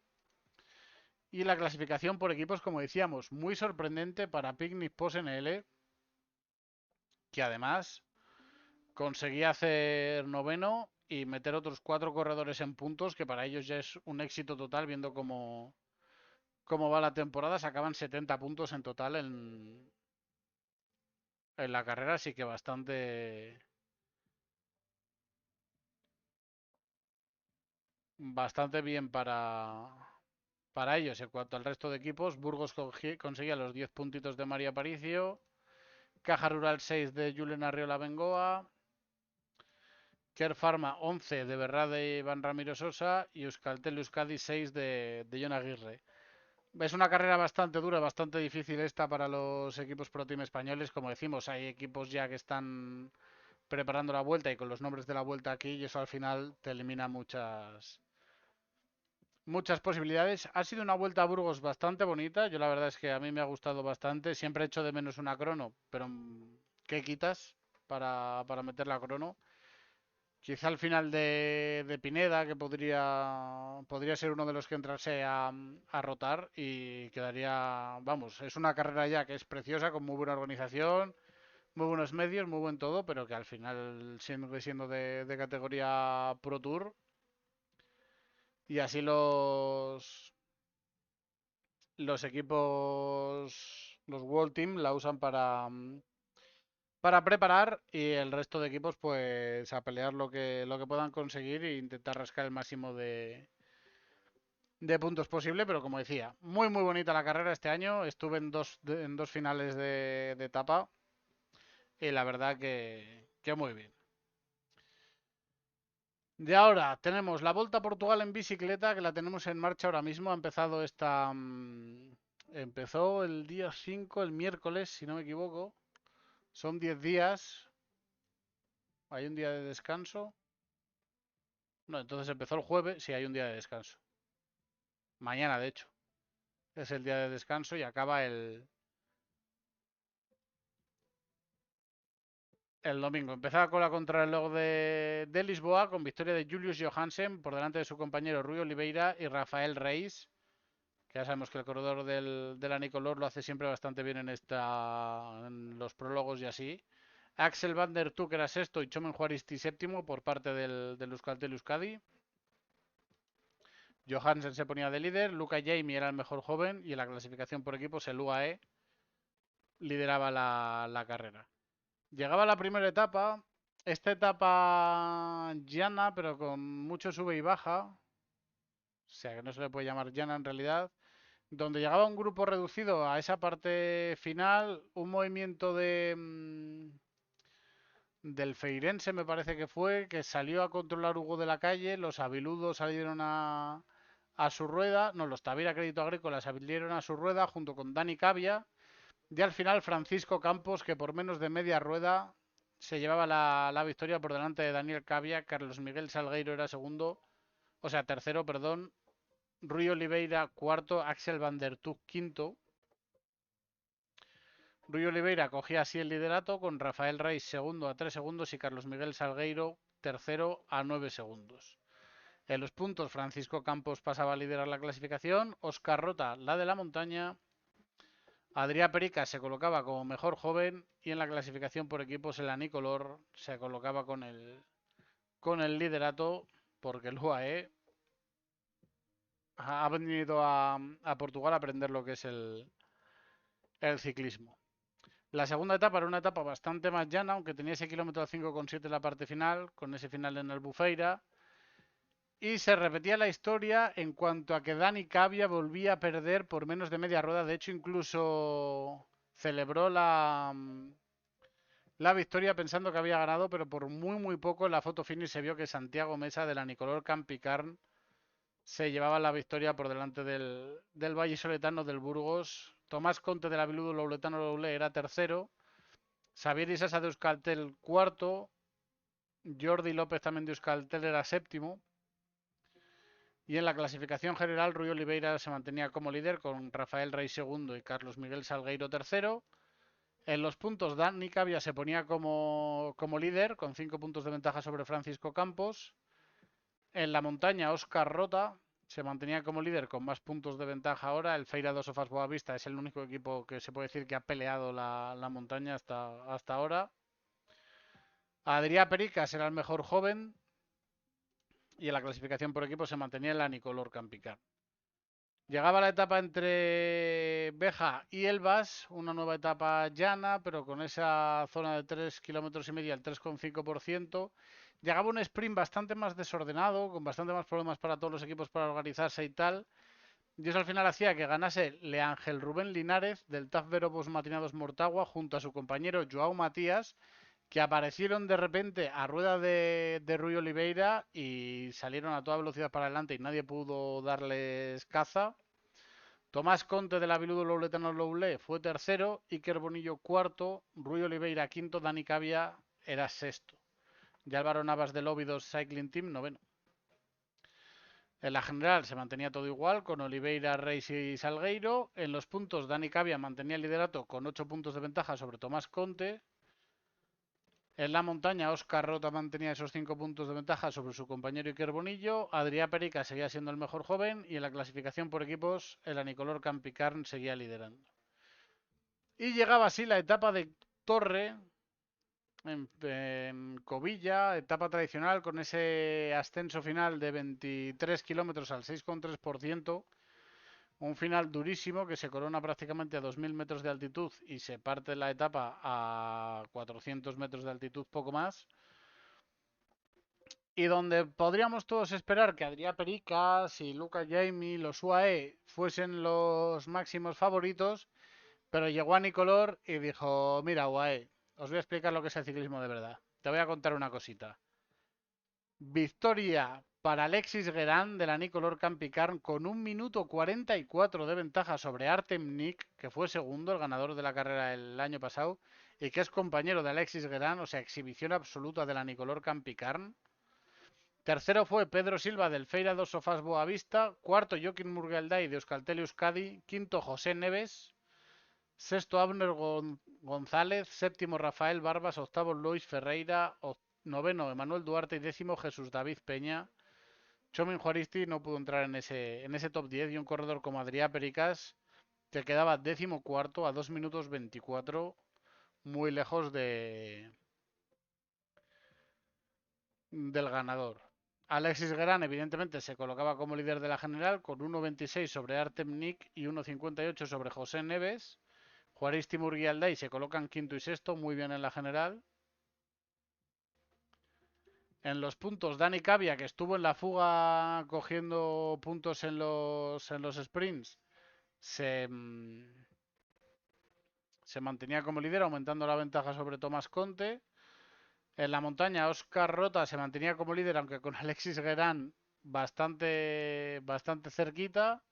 Y la clasificación por equipos, como decíamos, muy sorprendente para Picnic Post NL, que además conseguía hacer noveno y meter otros 4 corredores en puntos, que para ellos ya es un éxito total, viendo cómo va la temporada. Sacaban 70 puntos en total en la carrera, así que bastante bien para ellos. En cuanto al resto de equipos, Burgos conseguía los 10 puntitos de María Aparicio, Caja Rural 6 de Julen Arriola Bengoa, Kerr Pharma 11 de Berra de Iván Ramiro Sosa y Euskaltel Euskadi 6 de Jon Aguirre. Es una carrera bastante dura, bastante difícil esta para los equipos Pro Team españoles. Como decimos, hay equipos ya que están preparando la vuelta y con los nombres de la vuelta aquí, y eso al final te elimina muchas posibilidades. Ha sido una vuelta a Burgos bastante bonita. Yo la verdad es que a mí me ha gustado bastante. Siempre he hecho de menos una crono, pero ¿qué quitas para meter la crono? Quizá al final de Pineda, que podría ser uno de los que entrase a rotar y quedaría, vamos, es una carrera ya que es preciosa, con muy buena organización, muy buenos medios, muy buen todo, pero que al final sigue siendo de categoría Pro Tour. Y así los equipos, los World Team la usan para preparar y el resto de equipos pues a pelear lo que puedan conseguir e intentar rascar el máximo de puntos posible, pero como decía, muy muy bonita la carrera este año, estuve en dos finales de etapa y la verdad que muy bien. De ahora tenemos la Volta a Portugal en bicicleta, que la tenemos en marcha ahora mismo. Ha empezado empezó el día 5, el miércoles, si no me equivoco. Son 10 días. Hay un día de descanso. No, entonces empezó el jueves, sí, hay un día de descanso. Mañana, de hecho, es el día de descanso y acaba el domingo. Empezaba con la contrarreloj de Lisboa, con victoria de Julius Johansen por delante de su compañero Rui Oliveira y Rafael Reis. Que ya sabemos que el corredor del Anicolor lo hace siempre bastante bien en los prólogos y así. Axel Van der Tuuk era sexto y Chomen Juaristi séptimo por parte del Euskaltel Euskadi. Johansen se ponía de líder, Luca Jamie era el mejor joven y en la clasificación por equipos el UAE lideraba la carrera. Llegaba la primera etapa, esta etapa llana pero con mucho sube y baja, o sea que no se le puede llamar llana en realidad, donde llegaba un grupo reducido a esa parte final, un movimiento del Feirense me parece que fue, que salió a controlar Hugo de la Calle, los Aviludos salieron a su rueda, no, los Tavira Crédito Agrícola salieron a su rueda junto con Dani Cavia, y al final Francisco Campos, que por menos de media rueda se llevaba la victoria por delante de Daniel Cavia, Carlos Miguel Salgueiro era segundo, o sea, tercero, perdón, Rui Oliveira cuarto, Axel Van der Tuuk quinto. Rui Oliveira cogía así el liderato con Rafael Reis segundo a 3 segundos y Carlos Miguel Salgueiro tercero a 9 segundos. En los puntos, Francisco Campos pasaba a liderar la clasificación, Oscar Rota la de la montaña, Adrià Perica se colocaba como mejor joven y en la clasificación por equipos el Anicolor se colocaba con el liderato porque el UAE ha venido a Portugal a aprender lo que es el ciclismo. La segunda etapa era una etapa bastante más llana, aunque tenía ese kilómetro 5,7 en la parte final, con ese final en Albufeira. Y se repetía la historia en cuanto a que Dani Cavia volvía a perder por menos de media rueda. De hecho, incluso celebró la victoria pensando que había ganado, pero por muy muy poco en la foto finish se vio que Santiago Mesa de la Nicolor Campicarn se llevaba la victoria por delante del vallisoletano del Burgos. Tomás Conte de la Viludo Louletano Loule era tercero. Xavier Isasa de Euskaltel cuarto. Jordi López también de Euskaltel era séptimo. Y en la clasificación general, Rui Oliveira se mantenía como líder con Rafael Rey segundo y Carlos Miguel Salgueiro tercero. En los puntos, Dani Cavia se ponía como líder con 5 puntos de ventaja sobre Francisco Campos. En la montaña, Oscar Rota se mantenía como líder con más puntos de ventaja ahora. El Feira dos Sofas Boavista es el único equipo que se puede decir que ha peleado la montaña hasta ahora. Adrià Pericas era el mejor joven y en la clasificación por equipo se mantenía el Anicolor Campicar. Llegaba la etapa entre Beja y Elvas, una nueva etapa llana, pero con esa zona de 3 kilómetros y medio al 3,5%. Llegaba un sprint bastante más desordenado, con bastante más problemas para todos los equipos para organizarse y tal. Y eso al final hacía que ganase Leángel Rubén Linares del TAF Verobos Matinados Mortagua junto a su compañero Joao Matías, que aparecieron de repente a rueda de Rui Oliveira y salieron a toda velocidad para adelante y nadie pudo darles caza. Tomás Conte de la Viludo Louletano Loulé fue tercero, Iker Bonillo cuarto, Rui Oliveira quinto, Dani Cavia era sexto. Y Álvaro Navas del Óbidos Cycling Team noveno. En la general se mantenía todo igual, con Oliveira, Reis y Salgueiro. En los puntos, Dani Cavia mantenía el liderato con 8 puntos de ventaja sobre Tomás Conte. En la montaña, Óscar Rota mantenía esos 5 puntos de ventaja sobre su compañero Iker Bonillo. Adrià Perica seguía siendo el mejor joven. Y en la clasificación por equipos, el Anicolor Campicarn seguía liderando. Y llegaba así la etapa de Torre, en Covilla, etapa tradicional con ese ascenso final de 23 kilómetros al 6,3%. Un final durísimo que se corona prácticamente a 2.000 metros de altitud y se parte la etapa a 400 metros de altitud, poco más. Y donde podríamos todos esperar que Adrià Pericas y Luca Jaime, los UAE, fuesen los máximos favoritos, pero llegó a Nicolor y dijo, mira UAE, os voy a explicar lo que es el ciclismo de verdad. Te voy a contar una cosita. Victoria para Alexis Guerin de la Nicolor Campicarn con 1 minuto 44 de ventaja sobre Artem Nick, que fue segundo, el ganador de la carrera el año pasado, y que es compañero de Alexis Guerin, o sea, exhibición absoluta de la Nicolor Campicarn. Tercero fue Pedro Silva del Feira dos Sofás Boavista. Cuarto, Joaquín Murgelday de Euskaltel Euskadi. Quinto, José Neves. Sexto, Abner González. Séptimo, Rafael Barbas. Octavo, Luis Ferreira. Noveno, Emanuel Duarte. Y décimo, Jesús David Peña. Chomin Juaristi no pudo entrar en ese top 10. Y un corredor como Adrià Pericas, que quedaba décimo cuarto a 2 minutos 24. Muy lejos del ganador. Alexis Guerin, evidentemente, se colocaba como líder de la general con 1.26 sobre Artem Nick y 1.58 sobre José Neves. Juaristi Murguialday se colocan quinto y sexto, muy bien en la general. En los puntos, Dani Cavia, que estuvo en la fuga cogiendo puntos en los sprints, se mantenía como líder, aumentando la ventaja sobre Tomás Conte. En la montaña, Óscar Rota se mantenía como líder, aunque con Alexis Guerin bastante cerquita.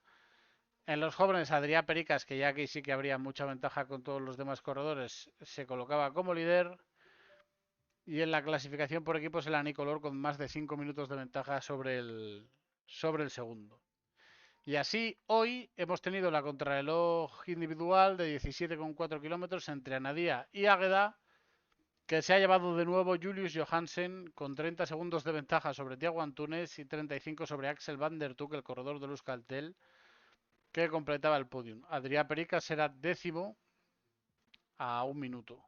En los jóvenes, Adrià Pericas, que ya aquí sí que habría mucha ventaja con todos los demás corredores, se colocaba como líder. Y en la clasificación por equipos, el Anicolor con más de 5 minutos de ventaja sobre el segundo. Y así, hoy hemos tenido la contrarreloj individual de 17,4 kilómetros entre Anadia y Águeda, que se ha llevado de nuevo Julius Johansen con 30 segundos de ventaja sobre Thiago Antunes y 35 sobre Axel van der Tuuk, el corredor de Euskaltel, que completaba el podium. Adrià Pericas era décimo a 1 minuto.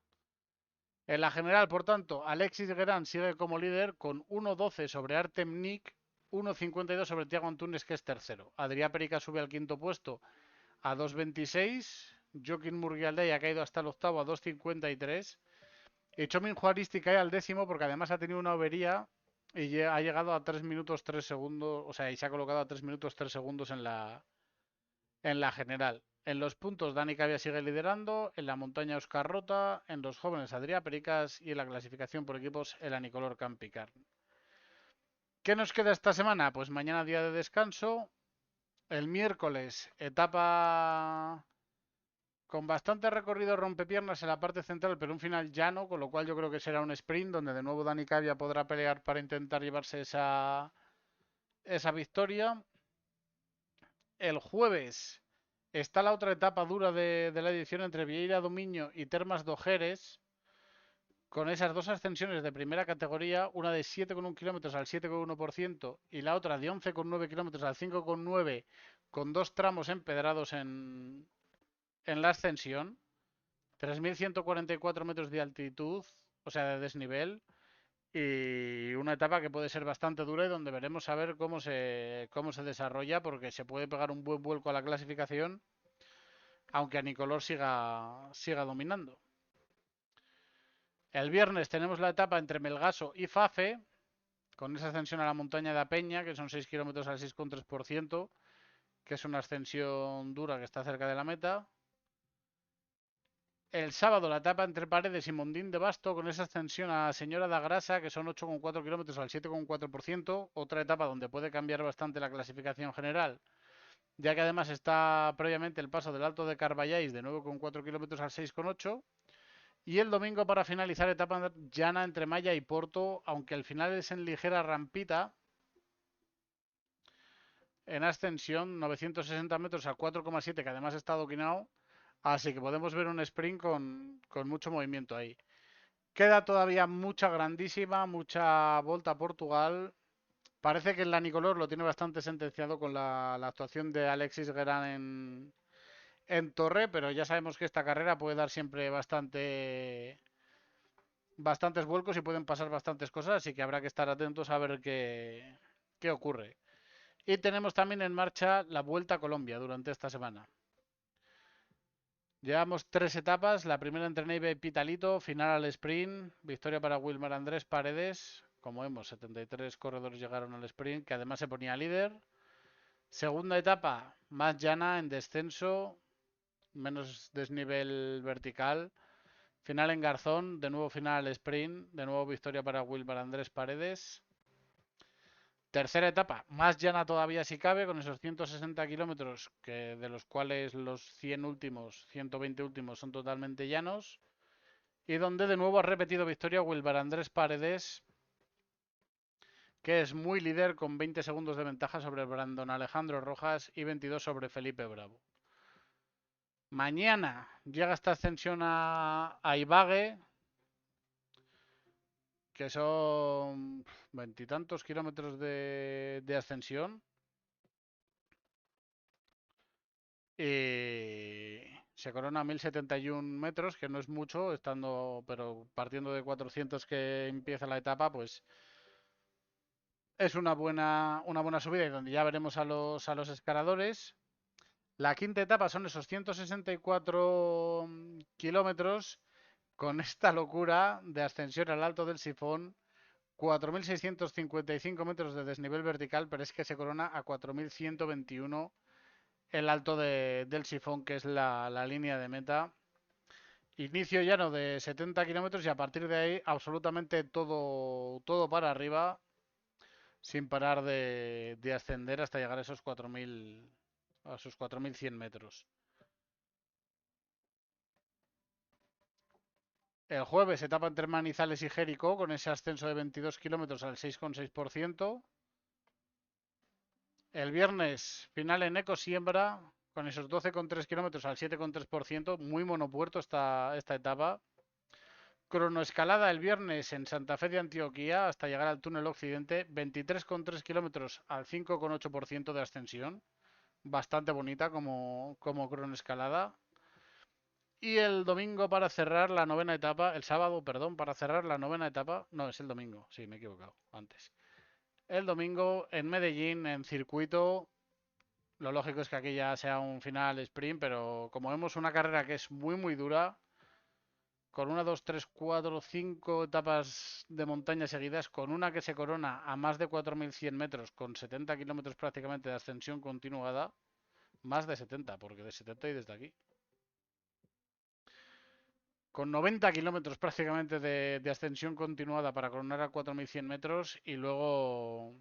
En la general, por tanto, Alexis Guerin sigue como líder con 1.12 sobre Artem Nick, 1.52 sobre Thiago Antunes, que es tercero. Adrià Pericas sube al quinto puesto a 2.26. Joaquín Murguialdea ha caído hasta el octavo a 2.53. Y Chomin Juaristi cae al décimo porque además ha tenido una avería y ha llegado a 3 minutos 3 segundos, o sea, y se ha colocado a 3 minutos 3 segundos en la general. En los puntos, Dani Cavia sigue liderando, en la montaña Óscar Rota, en los jóvenes Adrià Pericas y en la clasificación por equipos el Anicolor Campicarn. ¿Qué nos queda esta semana? Pues mañana día de descanso, el miércoles etapa con bastante recorrido rompepiernas en la parte central, pero un final llano, con lo cual yo creo que será un sprint donde de nuevo Dani Cavia podrá pelear para intentar llevarse esa victoria. El jueves está la otra etapa dura de la edición entre Vieira do Miño y Termas do Xeres, con esas dos ascensiones de primera categoría, una de 7,1 kilómetros al 7,1% y la otra de 11,9 kilómetros al 5,9, con dos tramos empedrados en la ascensión, 3.144 metros de altitud, o sea, de desnivel, y una etapa que puede ser bastante dura y donde veremos a ver cómo se desarrolla, porque se puede pegar un buen vuelco a la clasificación, aunque Anicolor siga dominando. El viernes tenemos la etapa entre Melgaso y Fafe, con esa ascensión a la montaña de Peña, que son 6 kilómetros al 6,3%, que es una ascensión dura que está cerca de la meta. El sábado la etapa entre Paredes y Mondín de Basto con esa ascensión a Señora da Grasa, que son 8,4 kilómetros al 7,4%. Otra etapa donde puede cambiar bastante la clasificación general, ya que además está previamente el paso del Alto de Carballáis de 9,4 kilómetros al 6,8. Y el domingo para finalizar etapa llana entre Malla y Porto, aunque al final es en ligera rampita, en ascensión, 960 metros a 4,7, que además está adoquinado. Así que podemos ver un sprint con mucho movimiento ahí. Queda todavía mucha grandísima, mucha Volta a Portugal. Parece que el Lanicolor lo tiene bastante sentenciado con la actuación de Alexis Guerán en Torre, pero ya sabemos que esta carrera puede dar siempre bastantes vuelcos y pueden pasar bastantes cosas, así que habrá que estar atentos a ver qué ocurre. Y tenemos también en marcha la Vuelta a Colombia durante esta semana. Llevamos 3 etapas, la primera entre Neiva y Pitalito, final al sprint, victoria para Wilmar Andrés Paredes, como vemos 73 corredores llegaron al sprint, que además se ponía líder. Segunda etapa, más llana en descenso, menos desnivel vertical, final en Garzón, de nuevo final al sprint, de nuevo victoria para Wilmar Andrés Paredes. Tercera etapa, más llana todavía si cabe, con esos 160 kilómetros, de los cuales los 100 últimos, 120 últimos son totalmente llanos. Y donde de nuevo ha repetido victoria Wilber Andrés Paredes, que es muy líder con 20 segundos de ventaja sobre Brandon Alejandro Rojas y 22 sobre Felipe Bravo. Mañana llega esta ascensión a Ibague, que son veintitantos kilómetros de ascensión. Y se corona a 1071 metros, que no es mucho, pero partiendo de 400 que empieza la etapa, pues es una buena subida y donde ya veremos a los escaladores. La quinta etapa son esos 164 kilómetros con esta locura de ascensión al alto del sifón. 4.655 metros de desnivel vertical, pero es que se corona a 4.121 el alto del sifón, que es la línea de meta. Inicio llano de 70 kilómetros y a partir de ahí absolutamente todo para arriba, sin parar de ascender hasta llegar a esos 4.100 metros. El jueves etapa entre Manizales y Jericó con ese ascenso de 22 kilómetros al 6,6%. El viernes final en Ecosiembra con esos 12,3 kilómetros al 7,3%. Muy monopuerto esta etapa. Cronoescalada el viernes en Santa Fe de Antioquia hasta llegar al túnel occidente. 23,3 kilómetros al 5,8% de ascensión. Bastante bonita como cronoescalada. Y el domingo para cerrar la novena etapa, el sábado, perdón, para cerrar la novena etapa, no, es el domingo, sí, me he equivocado, antes. El domingo en Medellín, en circuito, lo lógico es que aquí ya sea un final sprint, pero como vemos una carrera que es muy dura, con 1, 2, 3, 4, 5 etapas de montaña seguidas, con una que se corona a más de 4.100 metros, con 70 kilómetros prácticamente de ascensión continuada, más de 70, porque de 70 y desde aquí. Con 90 kilómetros prácticamente de ascensión continuada para coronar a 4.100 metros y luego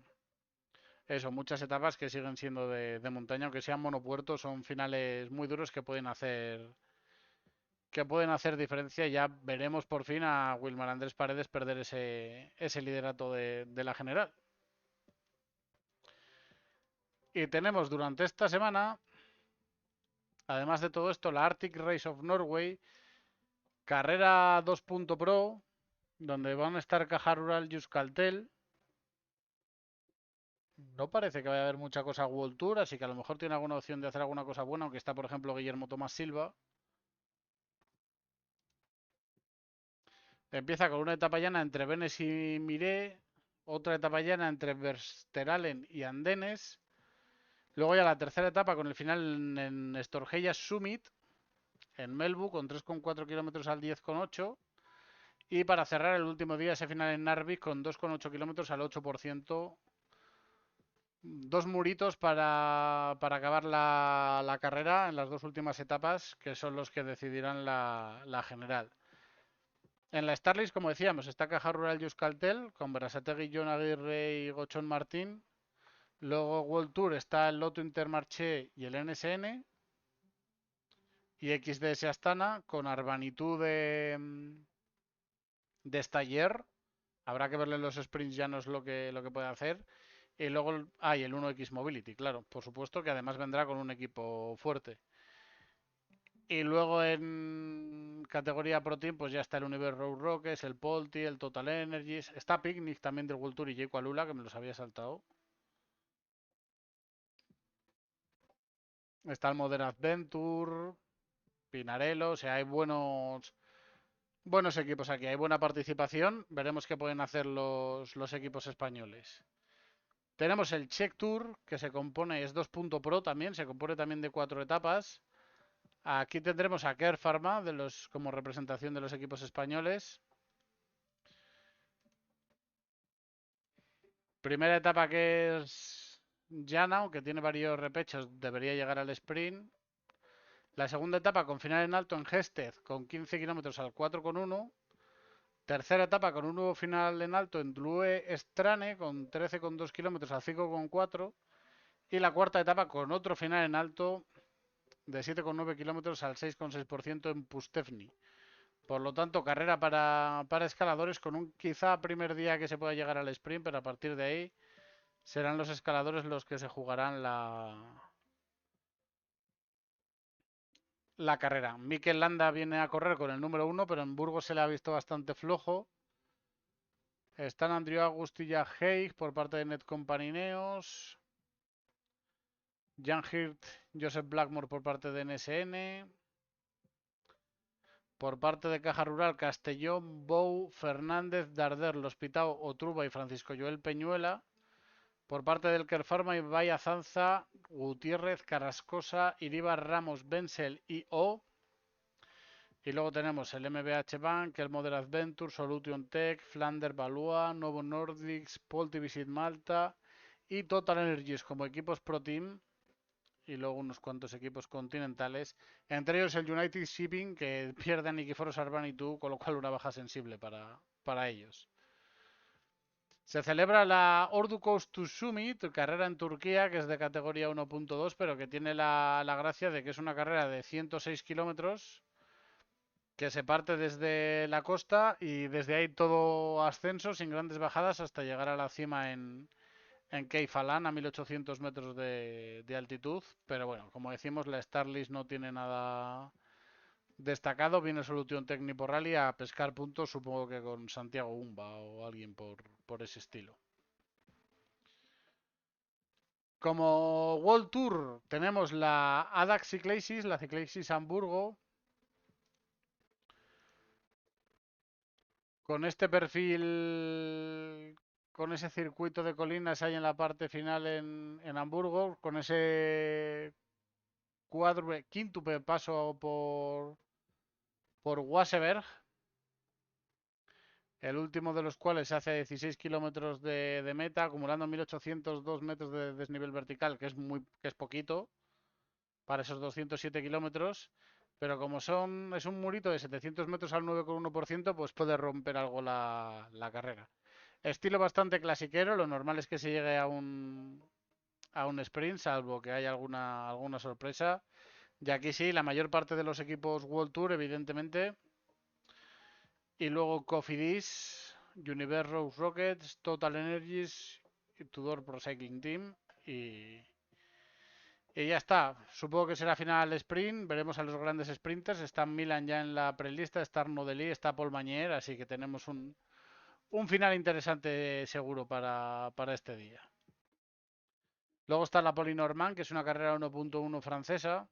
eso, muchas etapas que siguen siendo de montaña, aunque sean monopuertos, son finales muy duros que pueden hacer diferencia y ya veremos por fin a Wilmar Andrés Paredes perder ese liderato de la general. Y tenemos durante esta semana, además de todo esto, la Arctic Race of Norway, carrera 2.pro, donde van a estar Caja Rural y Euskaltel. No parece que vaya a haber mucha cosa World Tour, así que a lo mejor tiene alguna opción de hacer alguna cosa buena, aunque está, por ejemplo, Guillermo Tomás Silva. Empieza con una etapa llana entre Benes y Miré, otra etapa llana entre Versteralen y Andenes. Luego ya la tercera etapa con el final en Storheia Summit, en Melbu, con 3,4 kilómetros al 10,8. Y para cerrar el último día ese final en Narvik con 2,8 kilómetros al 8%. dos muritos para acabar la carrera en las dos últimas etapas, que son los que decidirán la general. En la Starlist, como decíamos, está Caja Rural y Euskaltel, con Berasategui, Jon Aguirre y Gochón Martín. Luego World Tour está el Lotto Intermarché y el NSN. Y XDS Astana con Arbanitud de Staller. Habrá que verle los sprints llanos lo que puede hacer. Y luego hay el 1X Mobility, claro, por supuesto que además vendrá con un equipo fuerte. Y luego en categoría Pro Team, pues ya está el Universe Road Rockets, el Polti, el Total Energies. Está Picnic también del World Tour y Jayco Alula, que me los había saltado. Está el Modern Adventure, Pinarello, o sea, hay buenos equipos aquí, hay buena participación. Veremos qué pueden hacer los equipos españoles. Tenemos el Czech Tour, que se compone, es 2.pro también, se compone también de 4 etapas. Aquí tendremos a Kerr Pharma como representación de los equipos españoles. Primera etapa que es llana, aunque tiene varios repechos, debería llegar al sprint. La segunda etapa con final en alto en Gested, con 15 kilómetros al 4,1. Tercera etapa con un nuevo final en alto en Dlue Strane, con 13,2 kilómetros al 5,4. Y la cuarta etapa con otro final en alto de 7,9 kilómetros al 6,6% en Pustevny. Por lo tanto, carrera para escaladores con un quizá primer día que se pueda llegar al sprint, pero a partir de ahí serán los escaladores los que se jugarán la carrera. Mikel Landa viene a correr con el número 1, pero en Burgos se le ha visto bastante flojo. Están Andrew Agustilla Haig por parte de Net Company Neos. Jan Hirt, Joseph Blackmore por parte de NSN. Por parte de Caja Rural, Castellón, Bou, Fernández, Darder, Los Pitao, Otruba y Francisco Joel Peñuela. Por parte del Kerfarma, Vaya Zanza, Gutiérrez, Carrascosa, Iribar, Ramos, Bensel y O. Y luego tenemos el MBH Bank, el Modern Adventure, Solution Tech, Flander Balua, Novo Nordics, Polti Visit Malta y Total Energies como equipos Pro Team. Y luego unos cuantos equipos continentales, entre ellos el United Shipping, que pierde a Nikiforos Arbanitu, con lo cual una baja sensible para ellos. Se celebra la Ordu Coast to Summit, carrera en Turquía, que es de categoría 1.2, pero que tiene la gracia de que es una carrera de 106 kilómetros, que se parte desde la costa y desde ahí todo ascenso, sin grandes bajadas, hasta llegar a la cima en Keifalan a 1800 metros de altitud. Pero bueno, como decimos, la Starlist no tiene nada destacado. Viene Solution Técnico Rally a pescar puntos, supongo que con Santiago Umba o alguien por ese estilo. Como World Tour tenemos la ADAX Cyclasis, la Cyclasis Hamburgo, con este perfil, con ese circuito de colinas ahí en la parte final en Hamburgo, con ese quíntuple paso por Wasserberg, el último de los cuales se hace a 16 kilómetros de meta, acumulando 1802 metros de desnivel vertical, que es poquito para esos 207 kilómetros. Pero como es un murito de 700 metros al 9,1%, pues puede romper algo la carrera. Estilo bastante clasiquero, lo normal es que se llegue a un sprint, salvo que haya alguna sorpresa. Y aquí sí, la mayor parte de los equipos World Tour, evidentemente. Y luego Cofidis, Universe Rose Rockets, Total Energies, Tudor Pro Cycling Team y ya está. Supongo que será final sprint. Veremos a los grandes sprinters. Está Milan ya en la prelista, está Arnaud Delis, está Paul Mañer, así que tenemos un final interesante seguro para este día. Luego está la Polinormand, que es una carrera 1.1 francesa,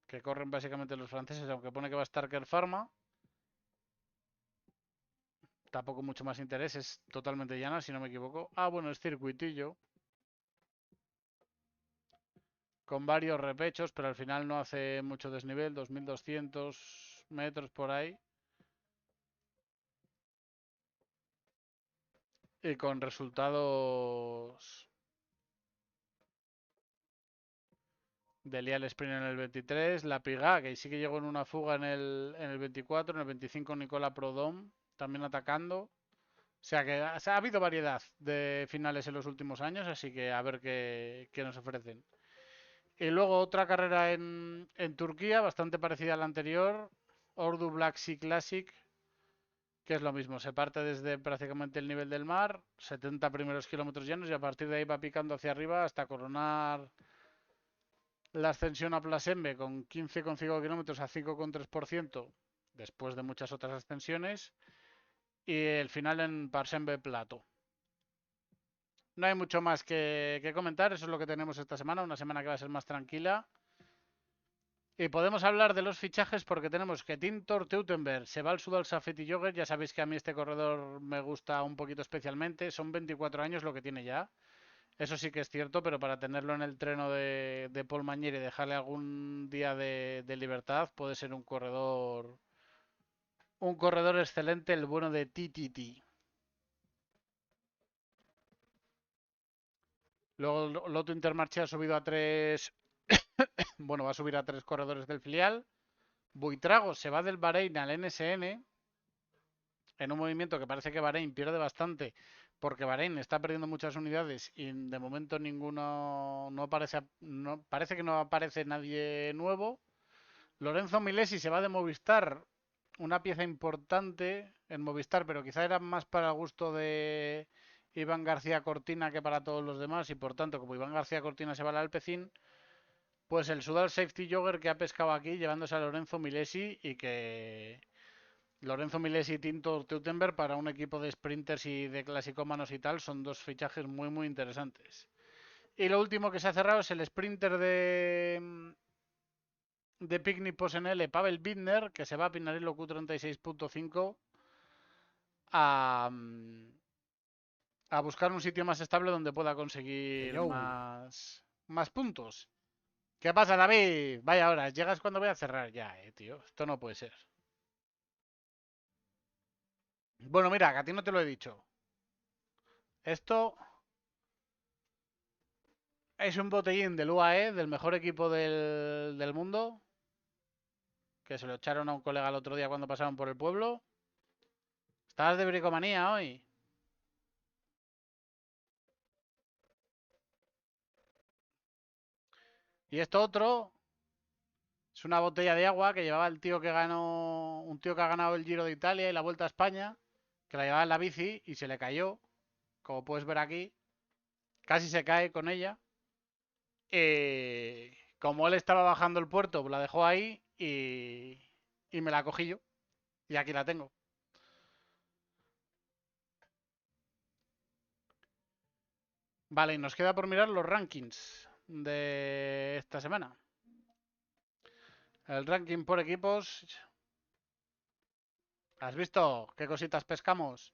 que corren básicamente los franceses, aunque pone que va a estar Kerr Pharma. Tampoco mucho más interés, es totalmente llana, si no me equivoco. Ah, bueno, es circuitillo, con varios repechos, pero al final no hace mucho desnivel, 2200 metros por ahí. Y con resultados Delia el sprint en el 23, la Piga, que sí que llegó en una fuga en el 24, en el 25 Nicola Prodom, también atacando. O sea que ha habido variedad de finales en los últimos años, así que a ver qué nos ofrecen. Y luego otra carrera en Turquía, bastante parecida a la anterior, Ordu Black Sea Classic, que es lo mismo, se parte desde prácticamente el nivel del mar, 70 primeros kilómetros llanos y a partir de ahí va picando hacia arriba hasta coronar la ascensión a Plasembe con 15,5 kilómetros a 5,3% después de muchas otras ascensiones y el final en Parsembe Plato. No hay mucho más que comentar, eso es lo que tenemos esta semana, una semana que va a ser más tranquila. Y podemos hablar de los fichajes porque tenemos que Tintor Teutenberg se va al Sudal Safety Jogger. Ya sabéis que a mí este corredor me gusta un poquito especialmente. Son 24 años lo que tiene ya. Eso sí que es cierto, pero para tenerlo en el treno de Paul Mañer y dejarle algún día de libertad, puede ser un corredor excelente, el bueno de TTT. Luego Lotto Intermarché ha subido a tres, bueno, va a subir a tres corredores del filial. Buitrago se va del Bahrein al NSN en un movimiento que parece que Bahrein pierde bastante porque Bahrein está perdiendo muchas unidades y de momento ninguno no aparece, no, parece que no aparece nadie nuevo. Lorenzo Milesi se va de Movistar, una pieza importante en Movistar, pero quizá era más para el gusto de Iván García Cortina que para todos los demás y por tanto como Iván García Cortina se va al Alpecin, pues el Sudal Safety Jogger que ha pescado aquí llevándose a Lorenzo Milesi y que Lorenzo Milesi y Tinto Teutenberg para un equipo de sprinters y de clasicómanos y tal son dos fichajes muy muy interesantes. Y lo último que se ha cerrado es el sprinter de Picnic PosNL, Pavel Bittner, que se va a Pinarello Q36.5 a, a buscar un sitio más estable donde pueda conseguir más puntos. ¿Qué pasa, David? Vaya horas, llegas cuando voy a cerrar ya, tío. Esto no puede ser. Bueno, mira, que a ti no te lo he dicho. Esto es un botellín del UAE, del mejor equipo del mundo, que se lo echaron a un colega el otro día cuando pasaron por el pueblo. Estabas de bricomanía hoy. Y esto otro es una botella de agua que llevaba el tío que ganó, un tío que ha ganado el Giro de Italia y la Vuelta a España, que la llevaba en la bici y se le cayó, como puedes ver aquí, casi se cae con ella. Como él estaba bajando el puerto, la dejó ahí y me la cogí yo. Y aquí la tengo. Vale, y nos queda por mirar los rankings de esta semana. El ranking por equipos. ¿Has visto qué cositas pescamos?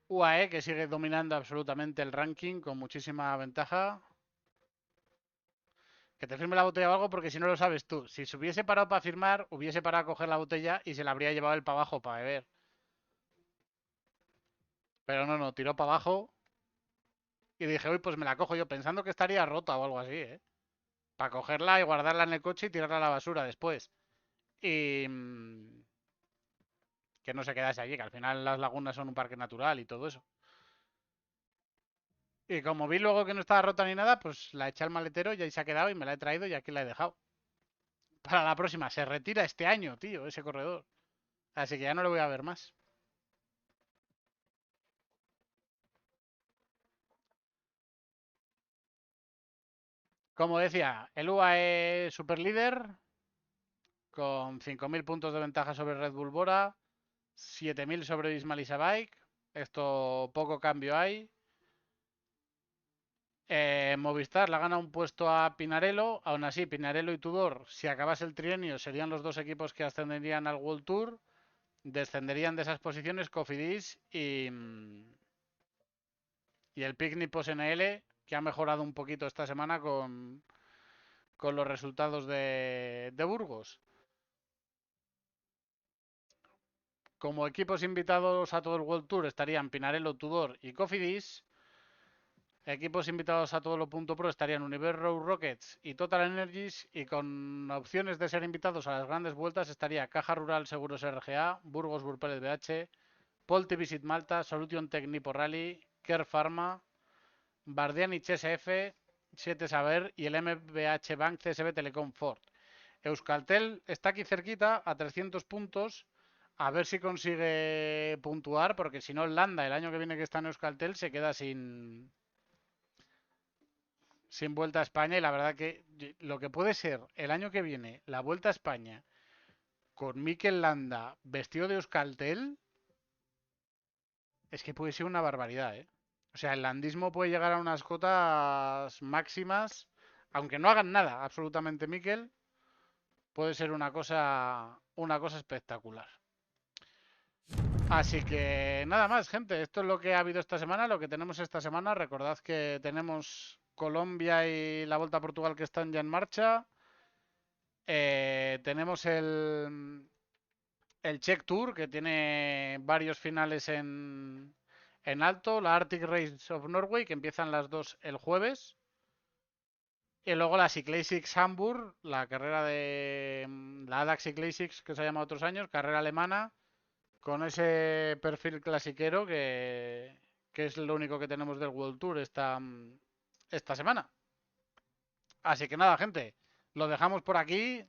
UAE que sigue dominando absolutamente el ranking con muchísima ventaja. Que te firme la botella o algo porque si no lo sabes tú. Si se hubiese parado para firmar, hubiese parado a coger la botella y se la habría llevado él para abajo para beber. Pero no, no, tiró para abajo y dije, uy, pues me la cojo yo pensando que estaría rota o algo así, ¿eh? Para cogerla y guardarla en el coche y tirarla a la basura después. Y que no se quedase allí, que al final las lagunas son un parque natural y todo eso. Y como vi luego que no estaba rota ni nada, pues la eché al maletero y ahí se ha quedado y me la he traído y aquí la he dejado. Para la próxima, se retira este año, tío, ese corredor. Así que ya no le voy a ver más. Como decía, el UAE super líder con 5.000 puntos de ventaja sobre Red Bull Bora, 7.000 sobre Ismail Bike. Esto poco cambio hay. Movistar le gana un puesto a Pinarello. Aún así, Pinarello y Tudor, si acabase el trienio, serían los dos equipos que ascenderían al World Tour. Descenderían de esas posiciones Cofidis y el Picnic Post NL, que ha mejorado un poquito esta semana con los resultados de Burgos. Como equipos invitados a todo el World Tour estarían Pinarello, Tudor y Cofidis. Equipos invitados a todo lo punto pro estarían Universe Road Rockets y Total Energies, y con opciones de ser invitados a las grandes vueltas estaría Caja Rural Seguros RGA, Burgos Burpeles BH, Polti Visit Malta, Solution Tech Nipo Rally, Care Pharma, Bardiani CSF, 7 Saber y el MBH Bank CSB Telecom Ford. Euskaltel está aquí cerquita, a 300 puntos. A ver si consigue puntuar, porque si no, Landa, el año que viene que está en Euskaltel, se queda sin Vuelta a España. Y la verdad que lo que puede ser el año que viene la Vuelta a España con Mikel Landa vestido de Euskaltel, es que puede ser una barbaridad, ¿eh? O sea, el landismo puede llegar a unas cotas máximas, aunque no hagan nada, absolutamente Mikel, puede ser una cosa espectacular. Así que nada más, gente. Esto es lo que ha habido esta semana, lo que tenemos esta semana. Recordad que tenemos Colombia y la Volta a Portugal que están ya en marcha. Tenemos el Czech Tour, que tiene varios finales en alto. La Arctic Race of Norway, que empiezan las dos el jueves. Y luego la Cyclassics Hamburg, la carrera de la ADAC Cyclassics, que se ha llamado otros años, carrera alemana, con ese perfil clasiquero que es lo único que tenemos del World Tour esta semana. Así que nada, gente, lo dejamos por aquí.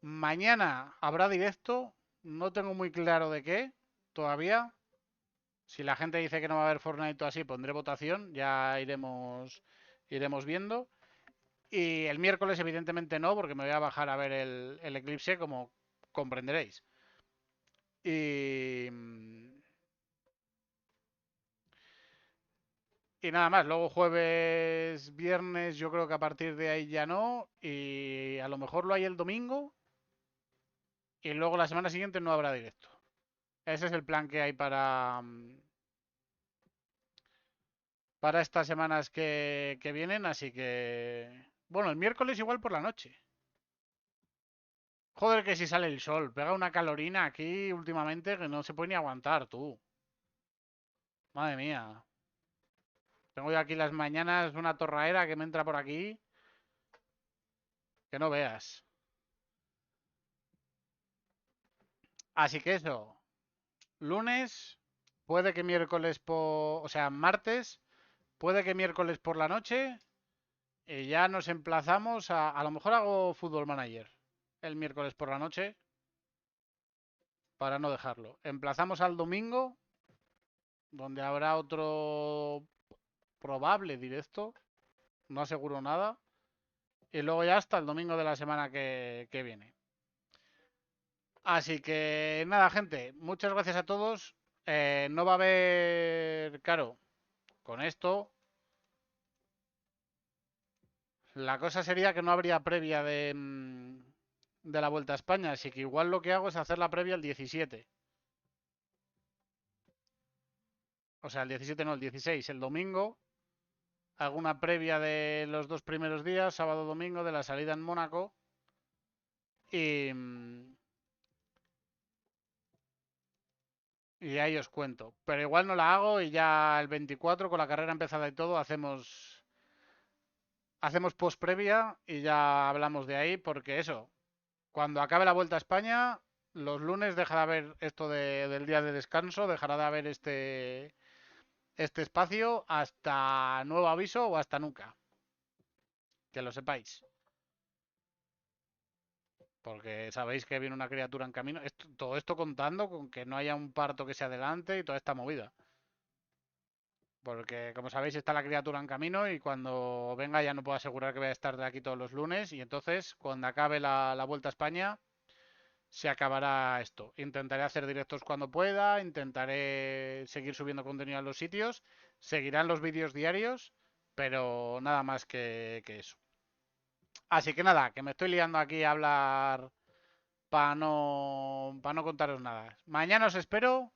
Mañana habrá directo, no tengo muy claro de qué todavía. Si la gente dice que no va a haber Fortnite o así, pondré votación, ya iremos viendo. Y el miércoles, evidentemente, no, porque me voy a bajar a ver el eclipse, como comprenderéis. Y, y nada más, luego jueves, viernes, yo creo que a partir de ahí ya no. Y a lo mejor lo hay el domingo. Y luego la semana siguiente no habrá directo. Ese es el plan que hay para estas semanas que vienen. Así que, bueno, el miércoles igual por la noche. Joder, que si sale el sol, pega una calorina aquí últimamente que no se puede ni aguantar, tú. Madre mía. Tengo yo aquí las mañanas una torraera que me entra por aquí, que no veas. Así que eso, lunes, puede que miércoles o sea, martes, puede que miércoles por la noche, y ya nos emplazamos a lo mejor hago Fútbol Manager el miércoles por la noche, para no dejarlo. Emplazamos al domingo, donde habrá otro probable directo, no aseguro nada, y luego ya hasta el domingo de la semana que viene. Así que nada, gente, muchas gracias a todos. No va a haber, claro, con esto, la cosa sería que no habría previa de la Vuelta a España, así que igual lo que hago es hacer la previa el 17. O sea, el 17 no, el 16, el domingo. Hago una previa de los dos primeros días, sábado, domingo, de la salida en Mónaco. Y ahí os cuento. Pero igual no la hago y ya el 24, con la carrera empezada y todo, hacemos post previa y ya hablamos de ahí, porque eso, cuando acabe la Vuelta a España, los lunes deja de haber esto del día de descanso, dejará de haber este espacio hasta nuevo aviso o hasta nunca. Que lo sepáis. Porque sabéis que viene una criatura en camino. Todo esto contando con que no haya un parto que se adelante y toda esta movida. Porque, como sabéis, está la criatura en camino y cuando venga ya no puedo asegurar que voy a estar de aquí todos los lunes. Y entonces, cuando acabe la Vuelta a España, se acabará esto. Intentaré hacer directos cuando pueda, intentaré seguir subiendo contenido a los sitios, seguirán los vídeos diarios, pero nada más que eso. Así que nada, que me estoy liando aquí a hablar para no contaros nada. Mañana os espero,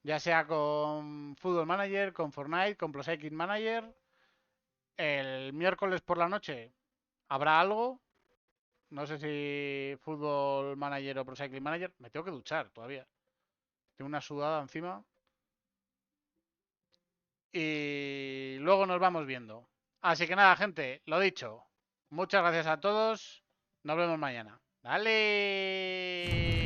ya sea con Football Manager, con Fortnite, con Pro Cycling Manager. El miércoles por la noche habrá algo. No sé si Football Manager o Pro Cycling Manager. Me tengo que duchar todavía. Tengo una sudada encima. Y luego nos vamos viendo. Así que nada, gente, lo dicho. Muchas gracias a todos. Nos vemos mañana. ¡Dale!